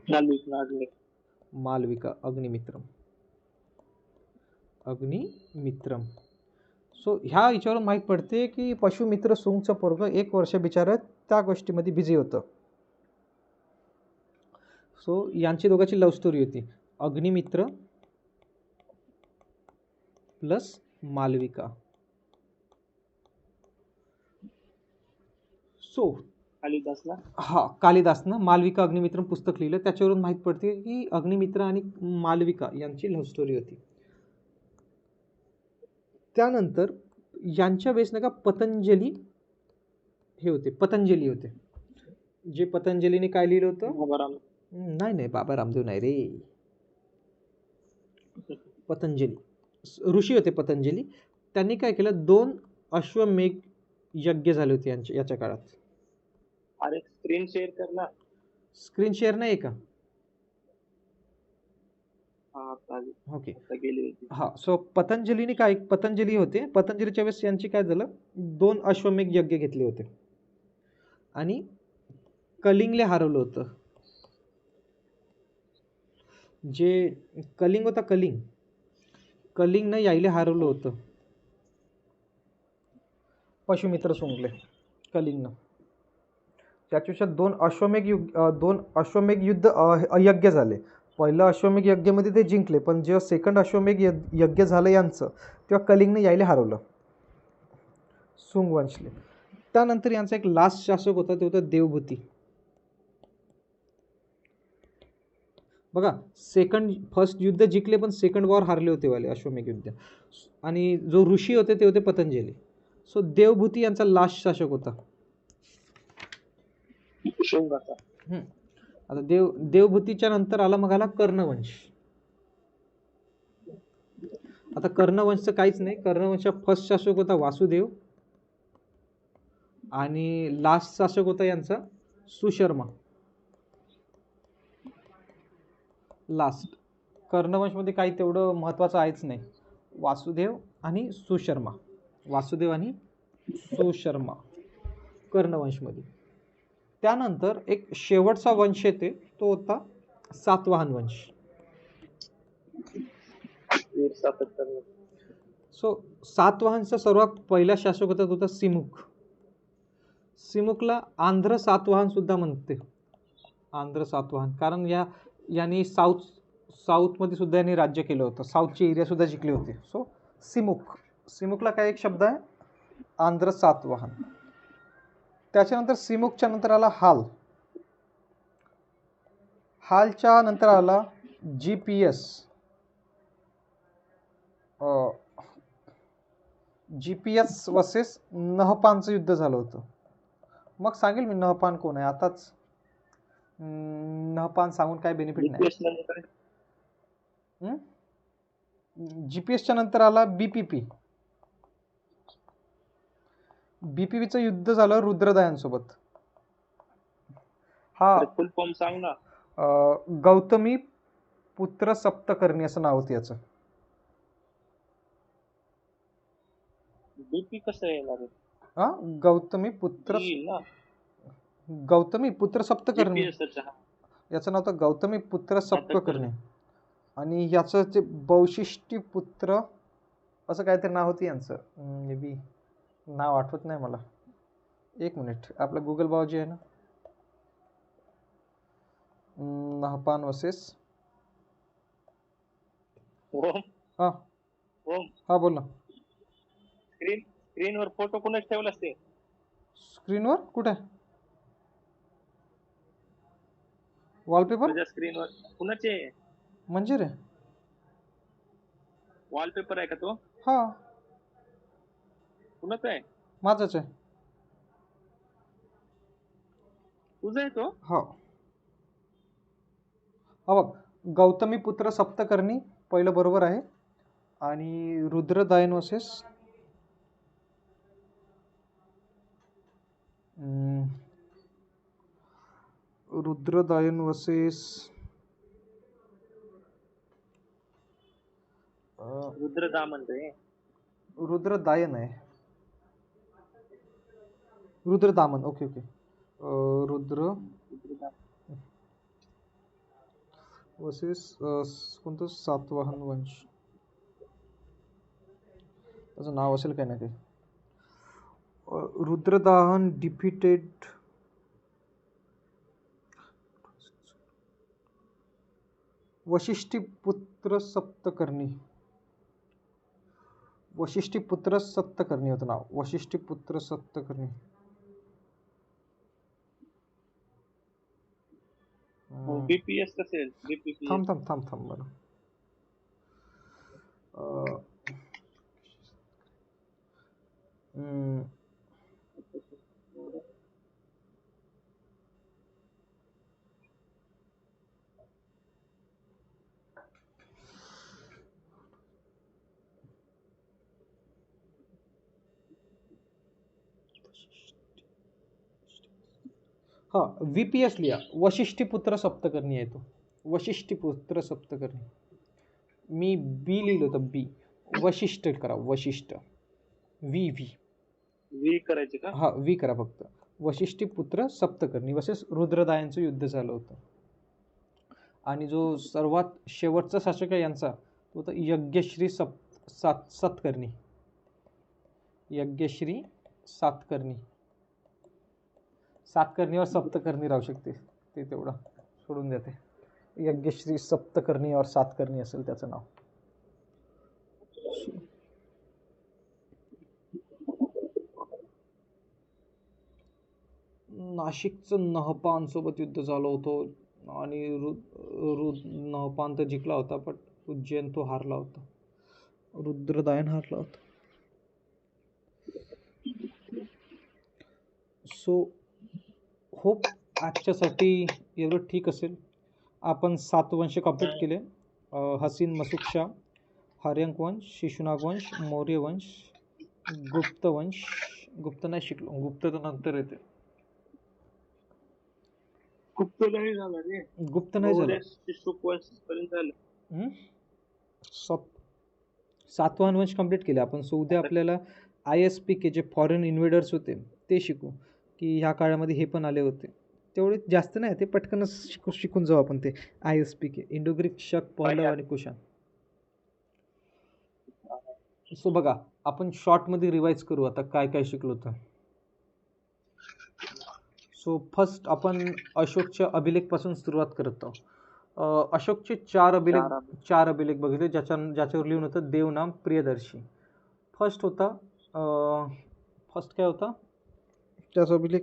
मालविका अग्निमित्रम. सो ह्या याच्यावरून माहीत पडते की पशुमित्र सोंगचं पोरग 1 वर्ष बिचारं त्या गोष्टीमध्ये बिझी होतं. सो यांची दोघांची लव्ह स्टोरी होती, अग्निमित्र प्लस मालविका. सो कालिदासनं मालविका अग्निमित्रम पुस्तक लिहिलं. त्याच्यावरून माहीत पडते की अग्निमित्र आणि मालविका यांची लव्ह स्टोरी होती. त्यानंतर यांच्या वेळेस नाही का पतंजली हे होते, पतंजली होते. जे पतंजलीने काय लिहिलं होतं? नाही नाही, बाबा रामदेव नाही रे, पतंजली ऋषी होते पतंजली. त्यांनी काय केलं, 2 अश्वमेघ यज्ञ झाले होते याच्या काळात. अरे स्क्रीन शेअर कर ना. स्क्रीन शेअर नाही का? ओके. हा, सो पतंजलीने काय, पतंजली होते, पतंजलीच्या वेळेस यांची काय झालं, 2 अश्वमेघ यज्ञ घेतले होते आणि कलिंगले हरवलं होतं. जे कलिंग होता, कलिंगनं यायले हरवलं होतं. पशुमित्र सुंगले कलिंगनं. त्याच्यापेक्षा 2 अश्वमेघ युद्ध यज्ञ झाले. पहिलं अश्वमेघ यज्ञामध्ये ते जिंकले, पण जेव्हा सेकंड अश्वमेघ यज्ञ झालं यांचं, तेव्हा कलिंगने यायला हरवलं सुंगवंशले. त्यानंतर यांचा एक लास्ट शासक होता, ते होता देवभूती. बघा, फर्स्ट युद्ध जिंकले पण सेकंड वॉर हारले होते वाले अश्वमेघ युद्ध. आणि जो ऋषी होते ते होते पतंजली. सो देवभूती यांचा लास्ट शासक होता. आता देवभूतीच्या नंतर आला कर्णवंश. आता कर्णवंशचं काहीच नाही, कर्णवंशचा फर्स्ट शासक होता वासुदेव आणि लास्ट शासक होता यांचा सुशर्मा. लास्ट कर्णवंशमध्ये काही तेवढं महत्त्वाचं आहेच नाही, वासुदेव आणि सुशर्मा कर्णवंशमध्ये. त्यानंतर एक शेवटचा वंश येते, तो होता सातवाहन वंश. सो सातवाहनचा सर्वात पहिला शासक होता, तो होता सिमुकला आंध्र सातवाहन सुद्धा म्हणते. आंध्र सातवाहन, कारण यांनी साऊथमध्ये सुद्धा यांनी राज्य केलं होतं, साऊथची एरिया सुद्धा जिंकले होते. सो सिमुकला काय एक शब्द आहे, आंध्र सातवाहन. त्याच्यानंतर सिमुकच्या नंतर आला हालच्या नंतर आला GPS वर्सेस नहपानचं युद्ध झालं होतं. मग सांगेल मी नहपान कोण आहे आताच. नहपान सांगून काय बेनिफिट नाही. GPS च्या नंतर आला BPPचं युद्ध झालं रुद्रदायांसोबत. हा फुल फॉर्म सांग ना. गौतमी पुत्र सप्तकर्णी असं नाव होतं याचं. BP कसं येणार? गौतमी पुत्र सप्तकर्णी, याचं नाव होतं गौतमी पुत्र सप्तकर्णी. आणि याचं ते वैशिष्ट्य पुत्र असं काहीतरी नाव होतं यांचं, मे बी नाव आठवत नाही मला. एक मिनिट, आपला गुगल बाबाजी आहे ना. नहपान वर्सेस हा बोल ना. स्क्रीनवर फोटो कुणाच ठेवला असते? स्क्रीनवर कुठे? वॉलपेपर? तुझ्या स्क्रीनवर कुणाचे म्हणजे रे? वॉलपेपर आहे का तो? हा. कुणाचा आहे? माझाच आहे. तुझा आहे तो? हो. हा बघ, गौतमी पुत्र सप्तकर्णी पहिलं बरोबर आहे. आणि रुद्रदायन वर्सेस रुद्रदायन आहे. रुद्रदामन. ओके. रुद्र वर्सेस कोणतं सातवाहन वंश, त्याचं नाव असेल काय ना काही. रुद्रदाहन डिफिटेड वशिष्ठीपुत्र सप्तकर्णी होतं नाव. वशिष्ठीपुत्र सप्तकर्णी. BPS असेल. थांब बरं. हा VPS लिहा, वशिष्ठीपुत्र सप्तकर्णी आहे तो, वशिष्ठीपुत्र सप्तकर्णी. मी बी लिहिलं होतं, बी. वशिष्ठ करा, वशिष्ठ. वी करायचे का? हा वी करा फक्त. वशिष्ठीपुत्र सप्तकर्णी वर्सेस रुद्रदायांचं युद्ध झालं होतं. आणि जो सर्वात शेवटचा शासक आहे यांचा तो होता यज्ञश्री सातकर्णी. यज्ञश्री सातकर्णी. सातकर्णीवर सप्तकर्णी राहू शकते, ते तेवढं सोडून देते. यज्ञश्री सप्तकर्णी और सातकर्णी असेल त्याचं नाव. नाशिकचं नहपान सोबत युद्ध झालं होतं आणि नहपान तर जिंकला होता, पण उज्जैन तो हारला होता, रुद्रदायन हारला होता. सो होप आजच्यासाठी एवढं ठीक असेल. आपण 7 वंश कंप्लीट केले. हसीन मसुकशा, हर्यंक वंश, शिशुनाग वंश, मौर्य वंश, गुप्त वंश. गुप्त नाही शिकलो, गुप्त तर नंतर येते. गुप्त नाही झाला रे, गुप्त नाही झालं. झालं. 7वां वंश कंप्लीट केले आपण. सो उद्या आपल्याला ISPK जे फॉरेन इन्व्हेडर्स होते ते शिकू, की ह्या काळामध्ये हे पण आले होते. तेवढे जास्त नाही, ते पटकनच शिकून जाऊ आपण. ते ISPK इंडो ग्रीक, शक, पहलव आणि कुशाण. सो बघा, आपण शॉर्टमध्ये रिवाइज करू आता काय काय शिकलो होतं. सो फर्स्ट आपण अशोकच्या अभिलेखपासून सुरुवात करत आहोत. अशोकचे 4 अभिलेख बघितले, ज्याच्यावर लिहून होतं देवनाम प्रियदर्शी. फर्स्ट होता फर्स्ट काय होता त्याचा अभिलेख?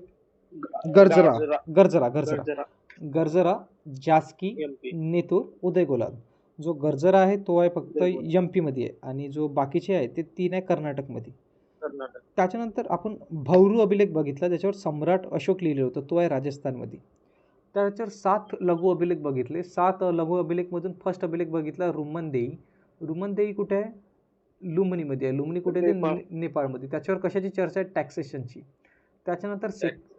गर्जरा, जास्की, नेतूर, उदयगोलान. जो गर्जरा आहे तो आहे फक्त MP मध्ये आहे, आणि जो बाकीचे आहे ते 3 आहे कर्नाटकमध्ये. त्याच्यानंतर आपण भौरू अभिलेख बघितला, त्याच्यावर सम्राट अशोक लिहिलं होतं, तो आहे राजस्थानमध्ये. त्याच्यावर 7 लघु अभिलेख बघितले. 7 लघु अभिलेखमधून फर्स्ट अभिलेख बघितला रुमनदेई. रुमनदेई कुठे आहे? लुंबिनीमध्ये आहे. लुंबिनी कुठे आहे? नेपाळमध्ये. त्याच्यावर कशाची चर्चा आहे? टॅक्सेशनची. त्याच्यानंतर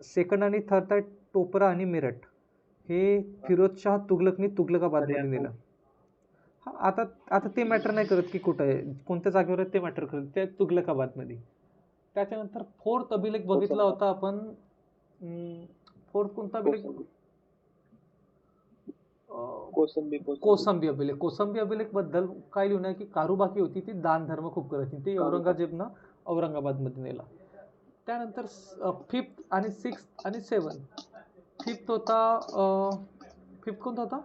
सेकंड आणि थर्ड आहे टोपरा आणि मेरठ. हे फिरोजशाह तुघलकनी तुघलकाबादमध्ये नेलं. हा आता ते मॅटर नाही करत की कुठं आहे, कोणत्या जागेवर आहे ते मॅटर करत, ते तुघलकाबादमध्ये. त्याच्यानंतर फोर्थ अभिलेख बघितला होता आपण. फोर्थ कोणता अभिलेख? कोसंबी अभिलेख. कोसंबी अभिलेख बद्दल काय लिहून आहे की कारुबाकी होती, ती दान धर्म खूप करायची, ते औरंगजेबनं औरंगाबादमध्ये नेला. त्यानंतर 5th आणि 6th आणि 7th. 5th होता फिफ्थ कोणता होता?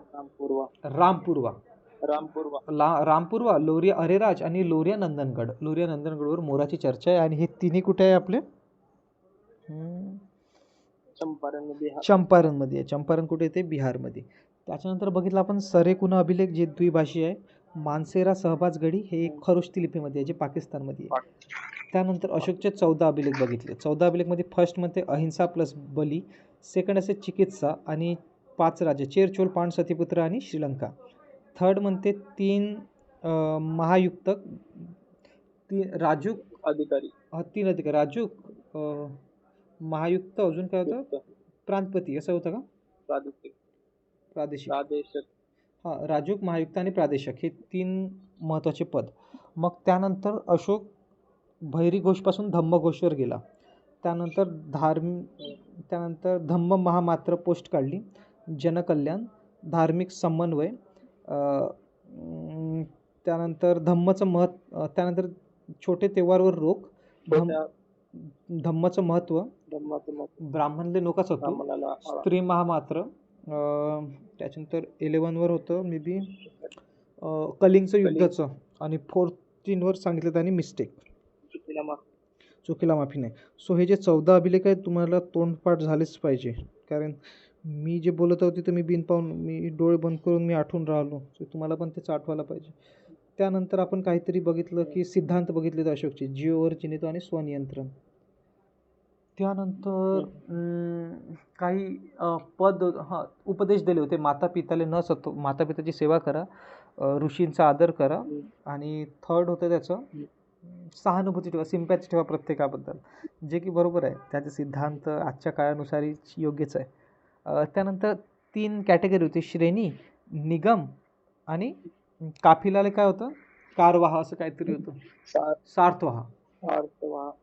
रामपूर्वा, लोरिया अरेराज आणि लोरिया नंदनगड. लोरिया नंदनगडवर मोराची चर्चा आहे, आणि हे तिन्ही कुठे आहे आपले? चंपारणमध्ये आहे. चंपारण कुठे येते? बिहारमध्ये. त्याच्यानंतर बघितलं आपण सरेकुना अभिलेख, जे द्विभाषी आहे. मानसेरा सहबाजगडी हे खरोष्टी लिपीमध्ये आहे, जे पाकिस्तानमध्ये आहे. त्यानंतर अशोकचे 14 अभिलेख बघितले. 14 अभिलेखमध्ये फर्स्टमध्ये अहिंसा प्लस बली, सेकंड असे चिकित्सा आणि 5 राज्य चेर, चोल, पांड, सतीपुत्र आणि श्रीलंका. थर्ड म्हणते 3 महायुक्त, 3 राजूक अधिकारी, 3 अधिकारी राजूक, महायुक्त, अजून काय होतं? प्रांतपती, असं होतं का? प्रादेशिक. हां, राजूक, महायुक्त आणि प्रादेशिक हे 3 महत्त्वाचे पद. मग त्यानंतर अशोक भैरी घोषपासून धम्म घोषवर गेला. त्यानंतर धम्म महामात्र पोस्ट काढली. जनकल्याण, धार्मिक समन्वय, त्यानंतर धम्मचं त्यानंतर छोटे तेव्हारवर रोख, धम्माचं महत्त्व, ब्राह्मणले नोकाच होतो, स्त्री महामात्र. त्याच्यानंतर 11वर होतं मे बी कलिंगचं युद्धाचं, आणि 14वर सांगितलं त्यांनी मिस्टेक, चुकीला माफी नाही. सो हे जे 14 अभिलेख आहेत तुम्हाला तोंडपाठ झालेच पाहिजे, कारण मी जे बोलत होते तर मी बिन पाहून, मी डोळे बंद करून मी आठवून राहिलो. सो तुम्हाला पण तेच आठवायला पाहिजे. त्यानंतर आपण काहीतरी बघितलं की सिद्धांत बघितले तर अशोकचे, जीववर चिन्हित आणि स्वनियंत्रण. त्यानंतर काही उपदेश दिले होते. मातापिताले न मातापिताची सेवा करा, ऋषींचा आदर करा, आणि थर्ड होतं त्याचं सहानुभूती ठेवा, सिम्पॅथी ठेवा प्रत्येकाबद्दल, जे की बरोबर आहे. त्याचे सिद्धांत आजच्या काळानुसार योग्यच आहे. त्यानंतर 3 कॅटेगरी होती, श्रेणी, निगम आणि काफिलाला काय होतं, कारवाह असं काहीतरी होतं, सार्थवाह.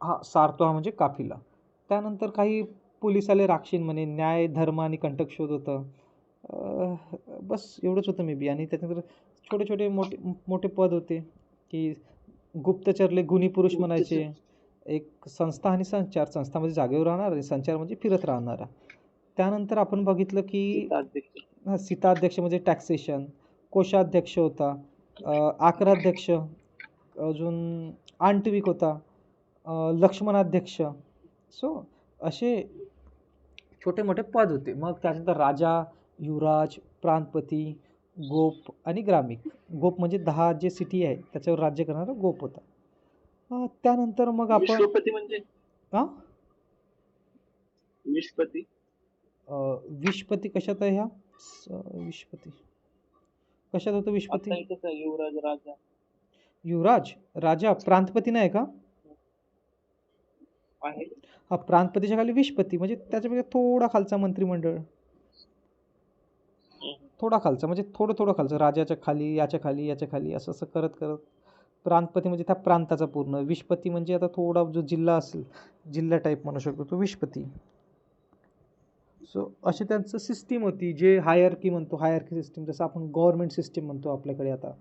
हा, सार्थवाह म्हणजे काफिला. त्यानंतर काही पोलीस आले, राक्षीण म्हणे, न्याय, धर्म आणि कंटक शोध होतं. बस एवढंच होतं मे बी. आणि त्याच्यानंतर छोटे छोटे मोठे मोठे पद होते की गुप्तचरले गुणी पुरुष म्हणायचे. एक संस्था आणि संचार, संस्था म्हणजे जागेवर राहणार आणि संचार म्हणजे फिरत राहणारा. त्यानंतर आपण बघितलं की सीताध्यक्ष म्हणजे टॅक्सेशन, कोषाध्यक्ष होता, आकराध्यक्ष, अजून आंटविक होता, लक्ष्मणाध्यक्ष. सो असे छोटे मोठे पद होते. मग त्यानंतर राजा, युवराज, प्रांतपती, गोप आणि ग्रामिक. गोप म्हणजे 10 जे सिटी आहे त्याच्यावर राज्य करणारा गोप होता. त्यानंतर मग आपण विश्वपती म्हणजे विश्वपती विश्वपती कशात आहे ह्या? विश्वपती कशात होतं विश्वपती? युवराज, राजा. युवराज, राजा, प्रांतपती नाही का? आहे. हा, प्रांतपतीच्या खाली विश्वपती, म्हणजे त्याच्यामध्ये थोडा खालचा मंत्रिमंडळ, थोडा खालचा म्हणजे थोडं थोडं खालचं, राजाच्या खाली, याच्या खाली, याच्या खाली, असं असं करत करत प्रांतपती म्हणजे त्या प्रांताचा पूर्ण. विश्वपती म्हणजे आता थोडा जो जिल्हा असेल, जिल्हा टाईप म्हणू शकतो तो विश्वपती. सो अशी त्यांचं सिस्टीम होती, जे हायरकी म्हणतो, हायरकी सिस्टीम. जसं आपण गव्हर्नमेंट सिस्टीम म्हणतो आपल्याकडे आता,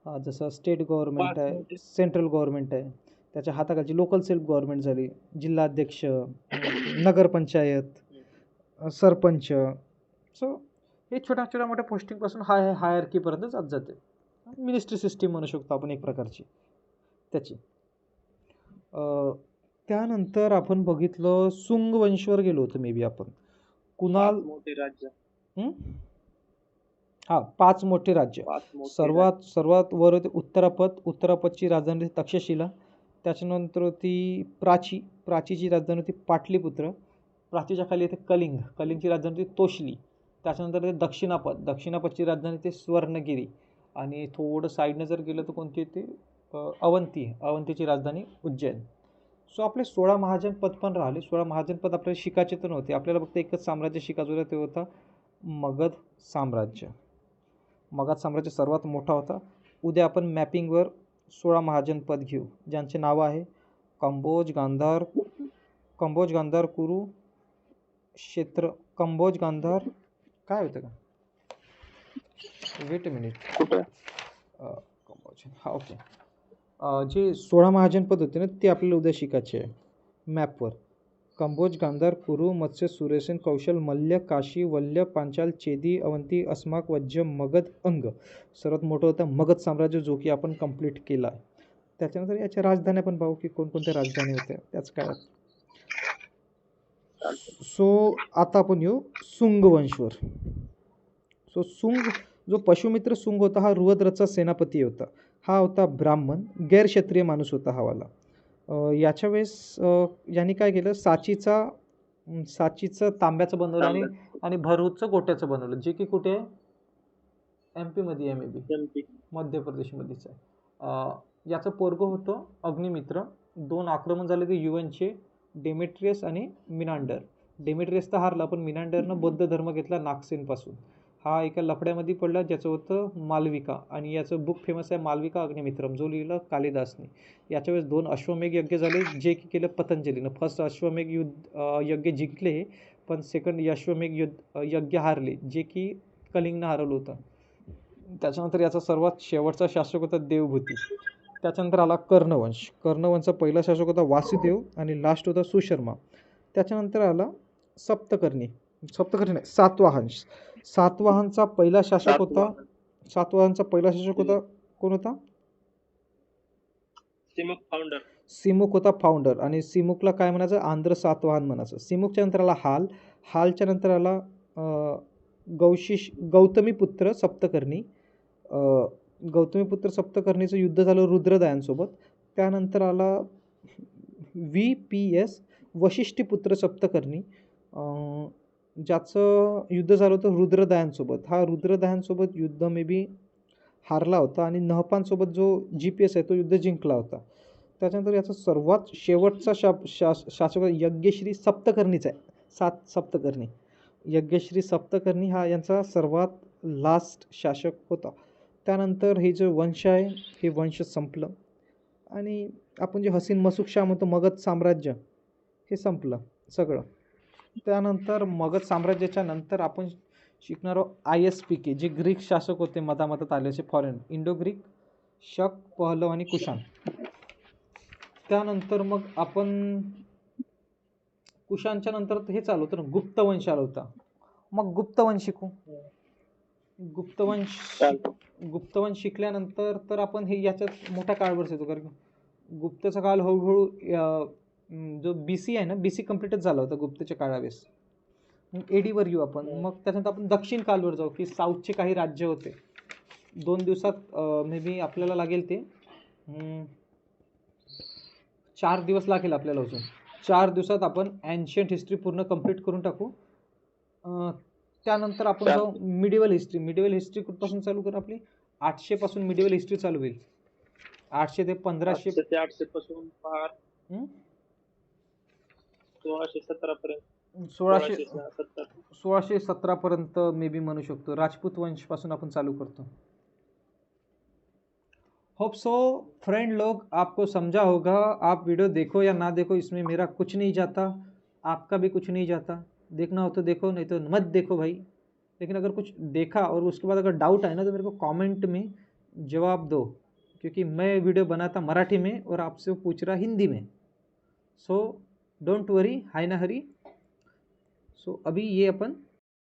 जसं स्टेट गव्हर्नमेंट आहे, सेंट्रल गव्हर्नमेंट आहे, त्याच्या हाताखालची लोकल सेल्फ गव्हर्नमेंट झाली, जिल्हाध्यक्ष, नगरपंचायत, सरपंच. सो हे छोट्या छोट्या मोठ्या पोस्टिंगपासून हायरकीपर्यंत जात जाते. मिनिस्ट्री सिस्टीम म्हणू शकतो आपण एक प्रकारची त्याची. त्यानंतर आपण बघितलं सुंग वंशवर गेलो होतो मे बी आपण. कुणाल मोठे राज्य. हा, 5 मोठे राज्य. सर्वात वर होते उत्तरापद. उत्तरापदची राजधानी होती तक्षशिला. त्याच्यानंतर होती प्राची. प्राचीची राजधानी होती पाटलीपुत्र. प्राचीच्या खाली येते कलिंग. कलिंगची राजधानी होती तोषली. त्याच्यानंतर येते दक्षिणापद. दक्षिणापदची राजधानी होती स्वर्णगिरी. आणि थोडं साईडनं जर गेलं तर कोणती येते, अवंती. अवंतीची राजधानी उज्जैन. सो आपले 16 महाजनपद पण राहिले. 16 महाजनपद आपल्याला शिकायचे तर नव्हते, आपल्याला फक्त एकच साम्राज्य शिकायचं होतं, ते होतं मगध साम्राज्य. मगध साम्राज्य सर्वात मोठा होता. उद्या आपण मॅपिंगवर 16 महाजनपद घेऊ, ज्यांचे नावं आहे कंबोज, गांधार, कुरु, क्षेत्र, कंबोज, गांधार, काय होतं का, वेट अ मिनिट, कंबोज, हा ओके. जे 16 महाजनपद होते ना, ते आपल्याला उद्या शिकायचे आहे मॅपवर. कंबोज, गांधार, कुरु, मत्स्य, सुरेसेन, कौशल, मल्ल, काशी, वल्ल, पांचाल, चेदी, अवंती, अस्माक, वज्ज, मगध, अंग. सर्वात मोठं होतं मगध साम्राज्य, जो की आपण कंप्लीट केला. त्याच्यानंतर याच्या राजधान्या पण पाहू की कोणकोणत्या राजधानी होत्या त्याच काळात. सो आता आपण येऊ सुंग वंशवर. सो सुंग, जो पशुमित्र सुंग होता, हा रुद्रचा सेनापती होता. हा होता ब्राह्मण, गैरक्षत्रिय माणूस होता हा वाला. याच्या वेळेस यांनी काय केलं, साचीचं तांब्याचं बनवलं आणि भरूचचं गोट्याचं बनवलं, जे की कुठे आहे, MP मध्ये आहे, मे बी मध्य प्रदेशमध्येच आहे. याचं पोरगं होतं अग्निमित्र. 2 आक्रमण झाले ते युवनचे, डेमेट्रियस आणि मिनांडर. डेमेट्रियस तर हारला, पण मिनांडरनं बौद्ध धर्म घेतला नागसेनपासून. हा एका लफड्यामध्ये पडला, ज्याचं होतं मालविका. आणि याचं बुक फेमस आहे मालविका अग्निमित्रम, जो लिहिलं कालिदासने. याच्या वेळेस 2 अश्वमेघ यज्ञ झाले, जे की केलं पतंजलीनं. फर्स्ट अश्वमेघ यज्ञ जिंकले, पण सेकंड अश्वमेघ यज्ञ हारले, जे की कलिंगनं हरवलं होतं. त्याच्यानंतर याचा सर्वात शेवटचा शासक होता देवभूती. त्याच्यानंतर आला कर्णवंश. कर्णवंशचा पहिला शासक होता वासुदेव आणि लास्ट होता सुशर्मा. त्याच्यानंतर आला सप्तकर्णी नाही, सातवाहन. सातवाहनचा पहिला शासक होता कोण होता? सिमुक होता फाउंडर. आणि सिमुकला काय म्हणायचं, आंध्र सातवाहन म्हणायचं. सिमुकच्या नंतर आला हालच्या नंतर आला गौतमीपुत्र सप्तकर्णी. गौतमीपुत्र सप्तकर्णीचं युद्ध झालं रुद्रदयांसोबत. त्यानंतर आला VPS वशिष्ठीपुत्र सप्तकर्णी, ज्याचं युद्ध झालं होतं रुद्रदयांसोबत. हा रुद्रदयांसोबत युद्ध मे बी हारला होता आणि नहपानसोबत जो GPS आहे तो युद्ध जिंकला होता. त्याच्यानंतर याचा सर्वात शेवटचा शासक यज्ञश्री सप्तकर्णीचा आहे. 7 सप्तकर्णी. यज्ञश्री सप्तकर्णी हा यांचा सर्वात लास्ट शासक होता. त्यानंतर हे जे वंश आहे हे वंश संपलं आणि आपण जे हसीन मसूक शाह म्हणतो मगध साम्राज्य हे संपलं सगळं. त्यानंतर मगध साम्राज्याच्या नंतर आपण शिकणार आहोत ISPK जे ग्रीक शासक होते मधामधात आले असे फॉरेन इंडो ग्रीक, शक, पहलव आणि कुशाण. त्यानंतर मग आपण कुशाणच्या नंतर हे चालू होतं ना गुप्त वंश आला होता. मग गुप्तवंश शिकू. गुप्तवंश शिकल्यानंतर तर आपण हे याच्यात मोठ्या काळावर येतो कारण गुप्तचा काळ हळूहळू जो BC आहे ना BC कम्प्लीटच झाला होता गुप्तच्या काळावेळेस. मग AD वर येऊ आपण. मग त्यानंतर आपण दक्षिण कालवर जाऊ की साऊथचे काही राज्य होते. 2 दिवसात मे बी आपल्याला लागेल ते 4 दिवस लागेल आपल्याला अजून. 4 दिवसात आपण एन्शियंट हिस्ट्री पूर्ण कंप्लीट करून टाकू. त्यानंतर आपण जाऊ मिडिवल हिस्ट्री. मिडिवल हिस्ट्री कुठपासून चालू करू आपली 800 पासून मिडिवल हिस्ट्री चालू होईल. 800 ते 1500 ते 800 पासून फार 1617 पर्यंत 1617 पर्यंत मे बी म्हणू शकतो. राजपूत वंश पासून आपण चालू करतो. होप सो फ्रेंड लोग आपको समझा होगा. आप वीडियो देखो या ना देखो इसमें मेरा कुछ नहीं जाता, आपका भी कुछ नहीं जाता. देखना हो तो देखो नहीं तो मत देखो भाई. लेकिन अगर कुछ देखा और उसके बाद अगर डाउट आए ना तो मेरे को कमेंट में जवाब दो क्योंकि मैं वीडियो बनाता मराठी में और आपसे पूछ रहा हिंदी में. सो डोंट वरी, हाय ना हरी. सो अभी ये अपन